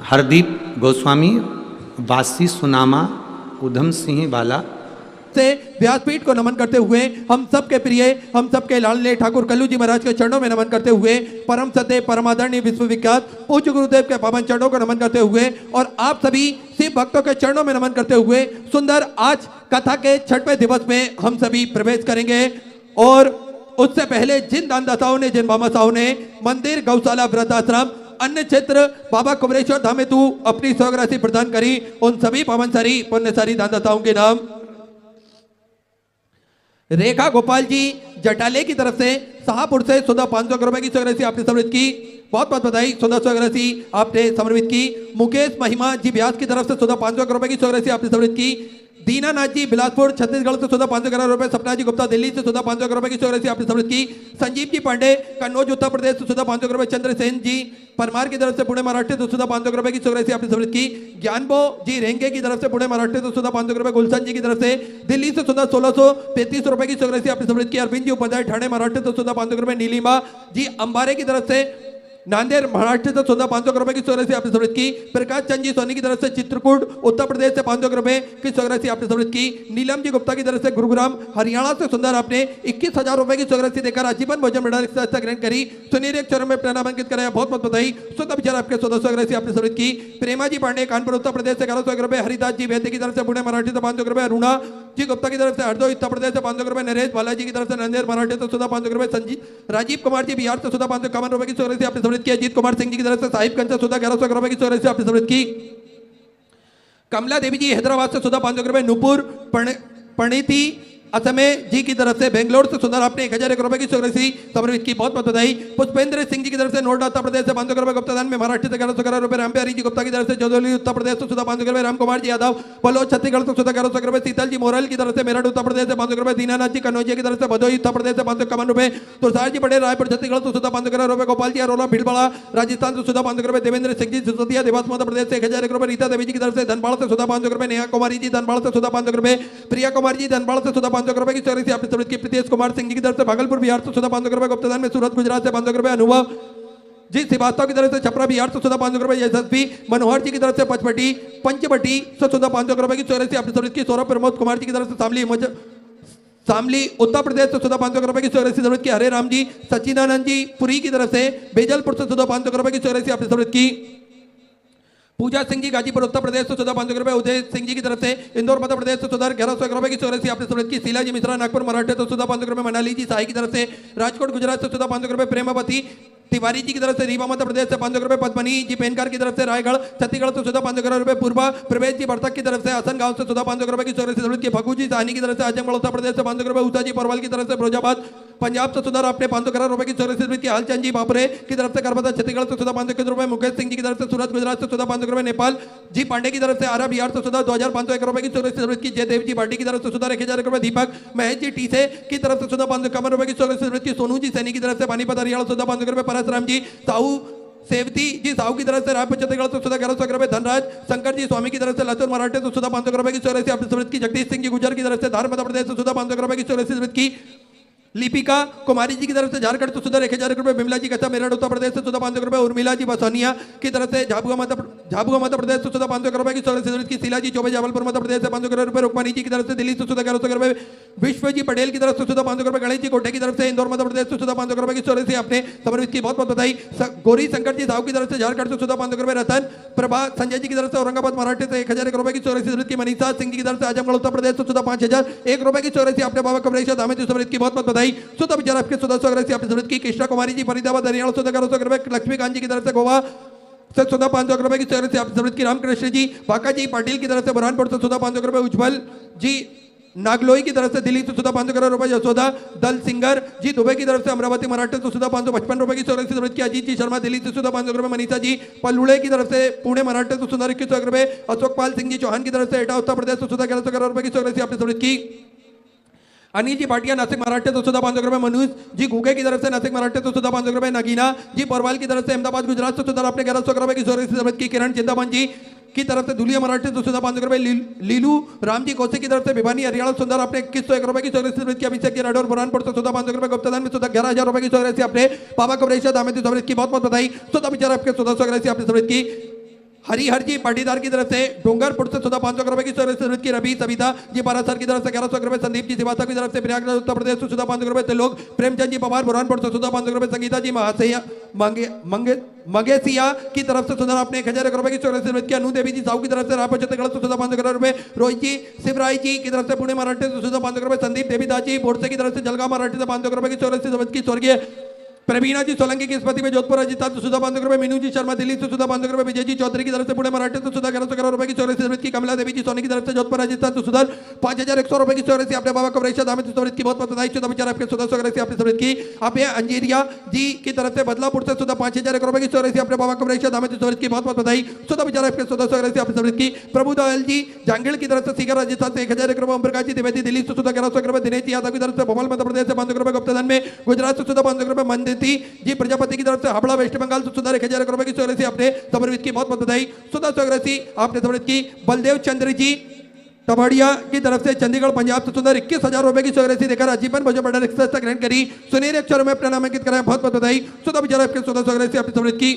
हरदीप गोस्वामी वासी सुनामा उधम सिंह वाला से व्यासपीठ को नमन करते हुए हम सबके प्रिय, हम सबके लाडले ठाकुर कल्लू जी महाराज के चरणों में नमन करते हुए, परम सत्य परमादरणीय विश्वविख्यात पूज्य गुरुदेव के पावन चरणों को नमन करते हुए और आप सभी शिव भक्तों के चरणों में नमन करते हुए सुंदर आज कथा के 6वें दिवस में हम सभी प्रवेश करेंगे। और उससे पहले जिन दानदाताओं ने, जिन मामासाओं ने मंदिर, गौशाला, वृद्धाश्रम, अन्य क्षेत्र बाबा कुमरेश्वर धाम में तू अपनी स्वराशि प्रदान करी, उन सभी पावनसारी पुण्यसारी दानदाताओं के नाम। रेखा गोपाल जी जटाले की तरफ से शाहपुर से 500 रुपए की स्वराशि आपने समर्पित की, बहुत बहुत बधाई। स्वराशि आपने समर्पित की। मुकेश महिमा जी व्यास की तरफ से 500 रुपए की स्वराशि आपने समर्पित की। दीनानाथ जी बिलासपुर छत्तीसगढ़ से 500 रुपए। सपना जी गुप्ता दिल्ली से 500 रुपए की स्वराशि आपने समर्पित की। संजीव जी पांडे कन्नौज उत्तर प्रदेश से 500 रुपए। चंद्रसेन जी परमार की तरफ से पुणे महाराष्ट्र से 500 रुपए की स्वराशि आपने समर्पित की। ज्ञानबो जी रेंगे की तरफ से पुणे महाराष्ट्र से 500 रुपए। गुलशन जी की तरफ से दिल्ली से 1635 रुपए की स्वराशि आपने समर्पित की। अरविंद जी उपाध्याय ठाणे महाराष्ट्र से 500 रुपए। नीलिमा जी अंबारे की तरफ से नांदेड़ महाराष्ट्र से 500 रुपए की स्वराशि आपने समर्पित की। प्रकाश चंद जी सोनी की तरफ से चित्रकूट उत्तर प्रदेश से 500 रुपए की स्वराशि आपने समर्पित की। नीलम जी गुप्ता की तरफ से गुरुग्राम हरियाणा से सुंदर आपने 21,000 रुपए की स्वराशि देकर आजीवन भोजन मेडल ग्रहण करी। सुनील एक चरण में प्रणाम अंकित कराया, बहुत बहुत बधाई। स्वतः विचार आपके 1600 स्वराशि आपने समर्पित की। प्रेमा जी पांडे कानपुर उत्तर प्रदेश से 1100 रुपए। हरिदास जी वैद्य की तरफ से पुणे मराठी से 500 रुपए। अरुणा जी गुप्ता की तरफ से हरदोई उत्तर प्रदेश से 500 रुपए। नरेश बालाजी की तरफ से नांदेड़ मराठी से 500 रुपए। संजीव राजीव कुमार जी बिहार से 551 रुपए की स्वराशि आपने समर्पित की। अजीत कुमार सिंह जी की तरफ से साहिबगंज से 1100 रुपए की स्वराशि आपने समर्पित की। कमला देवी जी हैदराबाद से 500 रुपए। नुपुर परिणीति असमे जी की तरफ से बेंगलोर से सुंदर आपने 1001 रुपए की स्वराशि समर्पित की, बहुत बहुत बधाई। पुष्पेंद्र सिंह जी की तरफ से नोएडा उत्तर प्रदेश से 500 रुपए। गुप्ता दान में महाराष्ट्र से 1111 रुपए। रामप्यारी जी गुप्ता की तरफ से जदोली उत्तर प्रदेश से 500 रुपए। राम कुमार जी यादव बलोच छत्तीसगढ़ से 1100 रुपए। शीतल जी मोरल की तरफ से मेरठ उत्तर प्रदेश से 500 रुपए। दीनानाथ जी कन्नौजिया की तरफ से भदोई उत्तर प्रदेश से 551 रुपए। तुषार जी पटेल रायपुर छत्तीसगढ़ से 500 रुपए। गोपाल जी अरोरा भीलवाड़ा राजस्थान से 500 रुपए। देवेंद्र सिंह जी सिसोदिया देवास मध्य प्रदेश से 1001 रुपए। रीता देवी जी की तरफ से धनबाड़ से 500 रुपए। नेहा कुमारी जी धनबाड़ से 500 रुपए। प्रिया कुमार जी धनबाड़ से 500 रुपए की स्वराशि आपने समर्पित की। प्रीतेश कुमार सिंह जी की तरफ से भागलपुर बिहार से 500 रुपए। गुप्तदान में सूरत गुजरात से 500 रुपए। अनुभव जी श्रीवास्तव की तरफ से छपरा बिहार से 500 रुपए। यशस्वी मनोहर जी की तरफ से पंचवटी से 500 रुपए की स्वराशि आपने समर्पित की। सौरभ प्रमोद कुमार जी की तरफ से शामली उत्तर प्रदेश से 500 रुपए की स्वराशि समर्पित की। हरे राम जी सचिदानंद जी पुरी की तरफ से बेजलपुर से 500 रुपए की स्वराशि आपने समर्पित की। पूजा सिंह जी गाजीपुर उत्तर प्रदेश से 500 रुपए। उदय सिंह जी की तरफ से इंदौर मध्य प्रदेश से 1100 रुपए की स्वराशि आपने समर्पित की। शीला जी मिश्रा नागपुर मराठे से 500 रुपए। मनाली जी साई की तरफ से राजकोट गुजरात से 500 रुपए। प्रेमावती तिवारी जी की तरफ से रीवा मध्य प्रदेश से 500 रुपए, पद्मनी जी पेनकार की तरफ से रायगढ़ छत्तीसगढ़ से 500 रुपए, पूर्वा प्रवेश जी बर्तक की तरफ से असम गांव से 500 रुपए की जरूरत की, फगू जी साहनी की तरफ से आजमगढ़ उत्तर प्रदेश से 500 रुपए, उषा जी परवाल की तरफ से फिरोजाबाद पंजाब से सुधार आपने 500 रुपए की जरूरत की, हालचंद जी बापरे की तरफ से करबता छत्तीसगढ़ से 500 रुपए, मुकेश सिंह जी की तरफ से सूरत गुजरात से 500 रुपए, नेपाल जी पांडे की तरफ से आरा बिहार से 2501 रुपए की जरूरत की, जयदेव जी भाटी की तरफ से 1000 रुपए, दीपक महेश जी टीसे की तरफ से 551 रुपए की जरूरत की, सोनू जी सैनी की तरफ से पानीपत हरियाणा 500 रुपए, परसराम जी साहू सेवती जी साहू की तरफ से रायपुर छत्तीसगढ़ से 1100 रुपए, धनराज शंकर जी स्वामी की तरफ से लातूर मराठे से 500 रुपए की जरूरत आपने समृद्ध की, जगदीश सिंह जी गुजर की तरफ से धार मध्य प्रदेश से 500 रुपए की जरूरत की, लिपिका कुमारी जी की तरफ से झारखंड तो 1000 रुपए, बिमला जी कच्चा मेरठ उत्तर प्रदेश से 500 रुपए, उर्मिला जी बसोनिया की तरफ से झाबुआ मध्य प्रदेश से 500 रुपए की जरूरत की, शीला जी चौबे जबलपुर मध्य प्रदेश से 500 रुपए, रुक्मणी जी की तरफ से दिल्ली से 1100 रुपए, विश्व जी पटेल की तरफ से 500 रुपए, गणेश जी कोटे की तरफ से इंदौर मध्य प्रदेश से 500 रुपए की जरूरत से आपने समर्पित की, बहुत बहुत बधाई। गौरी शंकर जी साहू की तरफ से झारखंड से 500 रुपए, रतन प्रभा संजय जी की तरफ से औरंगाबाद मराठे से 1000 रुपए की जरूरत की, मनीषा सिंह जी की तरफ से आजमगढ़ उत्तर प्रदेश से 5001 रुपए की जरूरत आपने बाबा कमरेश दामे समृद्ध की, बहुत बहुत बधाई। सुधा विचार आपके 100 आपने जरूरत की, कृष्णा कुमारी जी फरीदाबाद हरियाणा 1100 रुपए, लक्ष्मीकांत जी की तरफ से गोवा से 500 रुपए की जरूरत से आपने जरूरत की, रामकृष्ण जी बाका जी पाटिल की तरफ से बुरहानपुर से 500 रुपए, उज्जवल जी नागलोई की तरफ से दिल्ली से 500 रुपए, यशोदा दल सिंगर जी दुबई की तरफ से अमरावती मराठे से 555 रुपए की जरूरत की, अजीत जी शर्मा दिल्ली से 500 रुपए, मनीषा जी पलुड़े की तरफ से पुणे मराठे से 21 रुपए, अशोकपाल सिंह जी चौहान की तरफ से एटा उत्तर प्रदेश से 1100 रुपए की जरूरत आपने जरूरत की, अनिल जी भाटिया नासिक मराठे तो 500 रुपए, मनोज जी घुगे की तरफ से नासिक मराठे तो 500 रुपए, नगीना जी परवाल की तरफ से अहमदाबाद गुजरात से आपने 1100 रुपए की जरूरत की, किरण चिंतामन जी की तरफ से धुलिया मराठे तो 500 रुपए, लीलू राम जी कौशिक की तरफ से भिवानी हरियाणा सुंदर आपने 2101 रुपए की जरूरत की, अभिषेक जी राठौर बुरहानपुर से 500 रुपए, गुप्तदान में 11,000 रुपए की जरूरत आपने बाबा कमरेश दामे समृद्ध की, बहुत बहुत बधाई। सुधा विचार आपके 1400 आपने समृद्ध की, हरिहर जी पाटीदार की तरफ से डोंगरपुर से 500 रुपए की जरूरत की, रवि सविता जी बारासर की तरफ से 1100 रुपए, संदीप जी सिवासा की तरफ से प्रयागराज उत्तर प्रदेश से 500 रुपए, लोग प्रेमचंद जी पवार बुरहानपुर से 500 रुपए, संगीता जी महासैया मंगेसिया की तरफ से सुंदर आपने 1000 रुपए की जरूरत की, अनु देवी जी साहू की तरफ से रायपुर छत्तीसगढ़ से 500 रुपए, रोहित जी शिवराय जी की तरफ से पुणे मराठे से 500 रुपए, संदीप देवीदास जी बोरसे की तरफ से जलगांव मराठे से 500 रुपए की जरूरत की, स्वर्गीय प्रवीणा जी सोलंकी की स्मृति में जोधपुर राजस्थान से 500 रुपए, मीनू जी शर्मा दिल्ली से 500 रुपए, विजय जी चौधरी की तरफ से पुणे मराठे से 1100 रुपए की जरूरत की, कमला देवी जी सोनी की तरफ से जोधपुर राजस्थान से 5100 रुपए की जरूरत आपने बाबा कमरेश दामे समृद्ध की, बहुत बधाई। शुद्ध विचार आपके 1400 आपने समृद्ध की, आप अंजीरिया जी की तरफ से बदलापुर से 5000 रुपए की जरूरत आपने बाबा कमरेश दामे समृद्ध की, बहुत बहुत बधाई। शुद्ध विचार आपके 1400 आपने समृद्ध की, प्रभु दयाल जी जांगिड़ की तरफ से सीकर राजस्थान से 1000 रुपए, ओम प्रकाश जी द्विवेदी दिल्ली से 1100 रुपए, दिनेश जी यादव की तरफ से भोपाल मध्य प्रदेश से 500 रुपए, गुप्तधन में गुजरात से 500 रुपए, मंदिती जी प्रजापति की तरफ से हावड़ा वेस्ट बंगाल से 1000 रुपए की जरूरत आपने समर्पित की, बहुत बहुत बधाई। सुधा चौरासी आपने समर्पित की, बलदेव चंद्र जी टमाड़िया की तरफ से चंडीगढ़ पंजाब से 21,000 रुपए की जरूरत देकर आजीवन भोजन भंडार एक्सप्रेस तक ग्रहण करी, सुनहरे अक्षरों में अपना नामांकित कराया, बहुत बहुत बधाई। सुधा विचार आपके 1400 आपने समर्पित की,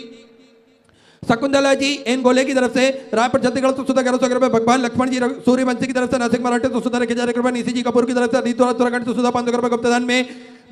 शकुंतला जी एन गोले की तरफ से रायपुर छत्तीसगढ़ तो 1100 रुपए, भगवान लक्ष्मण जी सूर्यवंशी की तरफ से नासिक मराठे तो 1000 रुपए, निशी जी कपूर की तरफ से हरिद्वार उत्तराखंड तो 500 रुपए, गुप्तदान में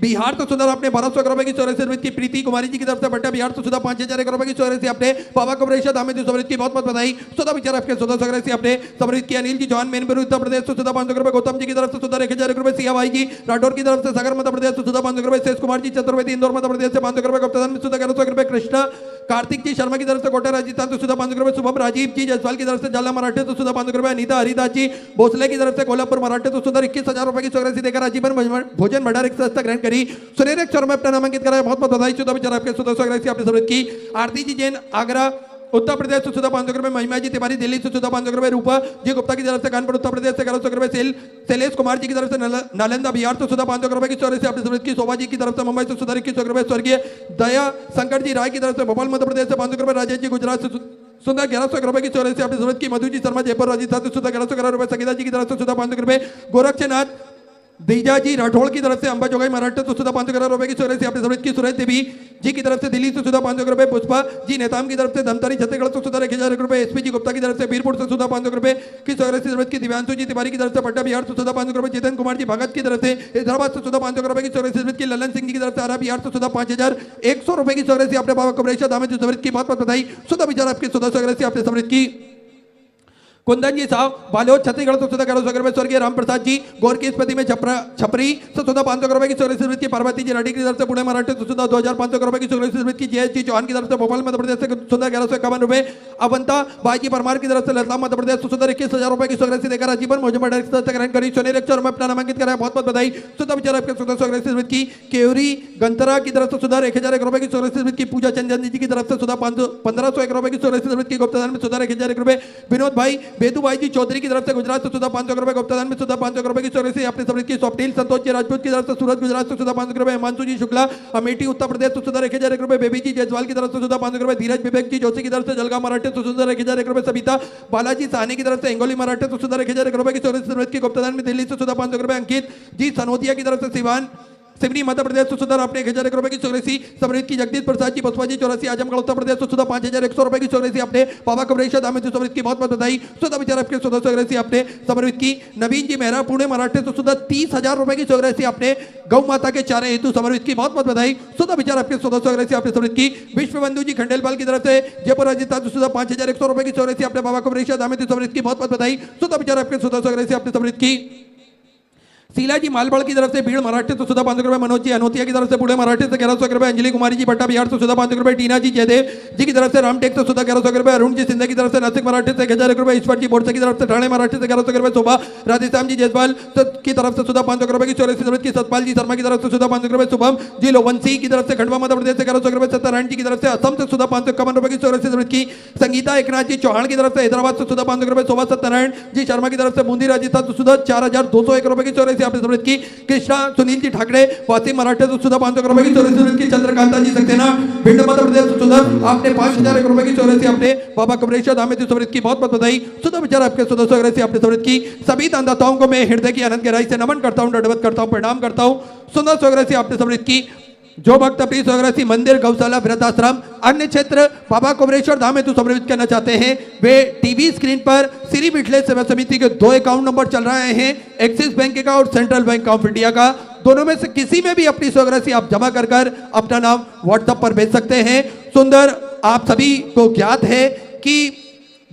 बिहार तो सुधा आपने 1200 रुपए की जरूरत की, प्रीति कुमारी जी की तरफ से बट्टा बिहार तो सुधा 5000 रुपए की जरूरत आपने बाबा कमरेश दामे समृद्ध की, बहुत बहुत बधाई। सुधा विचार आपके 1400 आपने समृद्ध की, अनिल जी जॉन मेनपुर उत्तर प्रदेश तो 500 रुपए, गौतम जी की तरफ से 1000 रुपए, सिया भाई जी राठौर की तरफ से सागर मध्य प्रदेश तो 500 रुपए, शेष कुमार जी चतुर्वेदी इंदौर मध्य प्रदेश से 500 रुपए, गुप्तदान में 1100 रुपए, कृष्णा कार्तिक जी शर्मा की तरफ से कोटा राजस्थान तो 500 रुपए, शुभम राजीव जी जयसवाल की तरफ से जाला मराठे तो 500 रुपए, अनीता हरिदास जी भोसले की तरफ से कोल्हापुर मराठे तो 21,000 रुपए की जरूरत देकर आजीवन भोजन भंडार एक्सप्रेस तक ग्रहण करी, सुनहरे अक्षरों में अपना नामांकित कराया, बहुत बहुत बधाई। शुद्ध विचार आपके 1400 आपने समृद्ध की, आरती जी जैन आगरा उत्तर प्रदेश से 500 रुपए, महिमा जी तिवारी दिल्ली से 500 रुपए, रूपा जी गुप्ता की तरफ से कानपुर उत्तर प्रदेश से 1100 रुपए, शैलेश कुमार जी की तरफ से नालंदा बिहार तो 500 रुपए की जरूरत आपने समृद्ध की, शोभा जी की तरफ से मुंबई से 21 रुपए, स्वर्गीय दया शंकर जी राय की तरफ से भोपाल मध्य प्रदेश से 500 रुपए, राजेश जी गुजरात से 1100 रुपए की जरूरत आपने समृद्ध की, मधु जी शर्मा जयपुर राजस्थान से 1100 रुपए, संगीता जी की तरफ से 500 रुपए, गोरक्षनाथ दीजा जी राठौड़ की तरफ से अंबा जोगाई मराठे तो 500 रुपए की जरूरत आपने समृद्ध की, सुरेश देवी जी की तरफ से दिल्ली से 500 रुपए, पुष्पा जी नेताम की तरफ से धमतारी छत्तीसगढ़ तो 1000 रुपए, एसपी जी गुप्ता की तरफ से बीरपुर से 500 रुपए की जरूरत की, दिव्यांशु जी तिवारी की तरफ से पट्टा बिहार से 500 रुपए, चेतन कुमार जी भगत की तरफ से हैदराबाद से 500 रुपए की जरूरत की, ललन सिंह जी की तरफ से आरा बिहार से 5100 रुपए की जरूरत आपने बाबा कमरेश दामे समृद्ध की, बहुत बहुत बधाई। सुधा विचार आपके 1400 आपने समृद्ध की, कुंदन जी साहब बालोद छत्तीसगढ़ से 1100 रुपए, स्वर्गीय राम प्रसाद जी गौर की स्मृति में छपरी से 500 रुपए की स्मृति, पार्वती जी राठी की तरफ से पुणे महाराष्ट्र से 2500 रुपए की स्मृति, जयेश जी चौहान की तरफ से भोपाल मध्य प्रदेश से 1151 रुपए, अवंता बाजी परमार की तरफ से लखनऊ मध्य प्रदेश 21,000 रुपए की स्मृति देकर आजीवन मौजूद ग्रहण करी, सोने लेक्चर में अपना नामांकित कराया, बहुत बहुत बधाई। सुधा विचार आपके स्मृति की केवरी गंतरा की तरफ से सुधा 1001 रुपए की स्मृति की, पूजा चंदन जी की तरफ से सुधा 1501 रुपए की स्मृति की, गुप्तदान में सुधा 1001 रुपए, विनोद भाई बेतू भाई जी चौधरी की तरफ से गुजरात से सुधा 500 रुपए, गुप्तदान में सुधा 500 रुपए की स्मृति अपने स्मृति की, स्वप्निल संतोष जी राजपूत की तरफ से सूरत गुजरात से सुधा 500 रुपए, हिमांशु जी शुक्ला अमेठी उत्तर प्रदेश से सुधा 1001 रुपए, बेबी जी जयसवाल की तरफ से सुधा 500 रुपए, धीरज विवेक जी जोशी की तरफ से जलगांव मराठे से सुधा 1001 रुपए, सबिता बालाजी साहनी की तरफ से हिंगोली मराठे से सुधा 1001 रुपए की स्मृति की, गुप्तदान में दिल्ली से सुधा 500 रुपए, अंकित जी सनोदिया की तरफ से सिवान सिवनी मध्य प्रदेश से सुधा अपने 1001 रुपए की स्मृति की, जगदीश प्रसाद जी बसवा जी 84 आजमगढ़ उत्तर प्रदेश से सुधा 5100 रुपए की स्मृति अपने, बाबा कबरेशा दामित स्मृति की, बहुत बहुत बधाई। सुधा विचार आपके सुधा स्मृति अपने स्मृति की, नवीन जी मेहरा पुणे महाराष्ट्र से सुधा 30,000 रुपए की स्मृति अपने, गौ माता के चारे हेतु स्मृति की, बहुत बहुत बधाई। सुधा विचार आपके सुधा स्मृति अपने स्मृति की, विश्वबंधु जी खंडेलवाल की तरफ से जयपुर राजस्थान से सुधा 5100 रुपए की स्मृति अपने, बाबा कबरेशा दामित स्मृति की, बहुत बहुत बधाई। सुधा विचार आपके सुधा स्मृति अपने स्मृति की, शीला जी मालवाड़ की तरफ से भीड़ महाराष्ट्र से सुधा 500 रुपए, मनोज जी अनोतिया की तरफ से पुणे महाराष्ट्र से 1100 रुपए, अंजलि कुमारी जी भट्टा बिहार से सुधा 500 रुपए, टीना जी जयदेव जी की तरफ से रामटेक से सुधा 1100 रुपए, अरुण जी सिंधे की तरफ से नासिक महाराष्ट्र से 1000 रुपए, ईश्वर जी बोरसे की तरफ से ठाणे महाराष्ट्र से 1100 रुपए, शोभा राधेश्याम जी जयसवाल की तरफ से सुधा 500 रुपए की स्मृति की, सतपाल जी शर्मा की तरफ से सुधा 500 रुपए, शुभम जी लोवंसी की तरफ से खंडवा मध्य प्रदेश से 1100 रुपए, सत्यनारायण जी की तरफ से असम से सुधा 551 रुपए की स्मृति की, संगीता एकनाथ जी चौहान की तरफ से हैदराबाद से सुधा 500 रुपए, शोभा सत्यनारायण जी शर्मा की तरफ से बूंदी राजस्थान से सुधा 4201 रुपए की स्मृति अपनी स्मृति की, कृष्णा सुनील जी ठाकरे वासी मराठे से सुधा 500 रुपए की स्मृति की, चंद्रकांता जी सक्सेना भिंड मध्य प्रदेश से सुधा आपने 5000 रुपए की स्मृति अपने, बाबा कबरेशा दामित स्मृति की, बहुत बहुत बधाई। सुधा विचार आपके सुधा स्मृति अपनी स्मृति की, सभी दानदाताओं को मैं हृदय की अनंत गहराई से नमन करता हूं, दंडवत करता हूं, प्रणाम करता हूं। सुधा स्मृति अपनी स्मृति की, जो भक्त अपनी स्मृति मंदिर गौशाला वृद्धाश्रम अन्य क्षेत्र बाबा कबरेश्वर धाम हेतु समर्पित करना चाहते हैं, वे टीवी स्क्रीन पर श्री मिथिलेश सेवा समिति के 2 अकाउंट नंबर चल रहे हैं, एक्सिस बैंक का और सेंट्रल बैंक ऑफ इंडिया का, दोनों में से किसी में भी अपनी स्मृति आप जमा कर अपना नाम व्हाट्सएप पर भेज सकते हैं। सुंदर आप सभी को ज्ञात है कि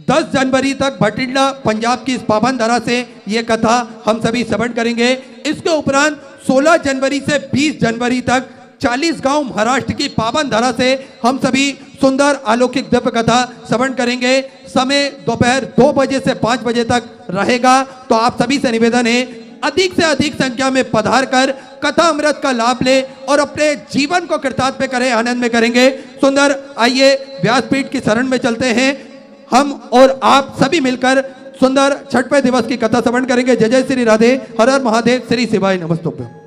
10 जनवरी तक भटिंडा पंजाब की इस पावन धरा से ये कथा हम सभी श्रवण करेंगे। इसके उपरांत 16 जनवरी से 20 जनवरी तक 40 गांव महाराष्ट्र की पावन धरा से हम सभी सुंदर अलौकिक दिव्य कथा श्रवण करेंगे। समय दोपहर 2 बजे से 5 बजे तक रहेगा, तो आप सभी से निवेदन है अधिक से अधिक संख्या में पधार कर कथा अमृत का लाभ ले और अपने जीवन को कृतार्थ में करें, आनंद में करेंगे। सुंदर आइए व्यासपीठ की शरण में चलते हैं, हम और आप सभी मिलकर सुंदर छठवें दिवस की कथा श्रवण करेंगे। जय जय श्री राधे, हर हर महादेव, श्री शिवाय नमस्तुभ्यं।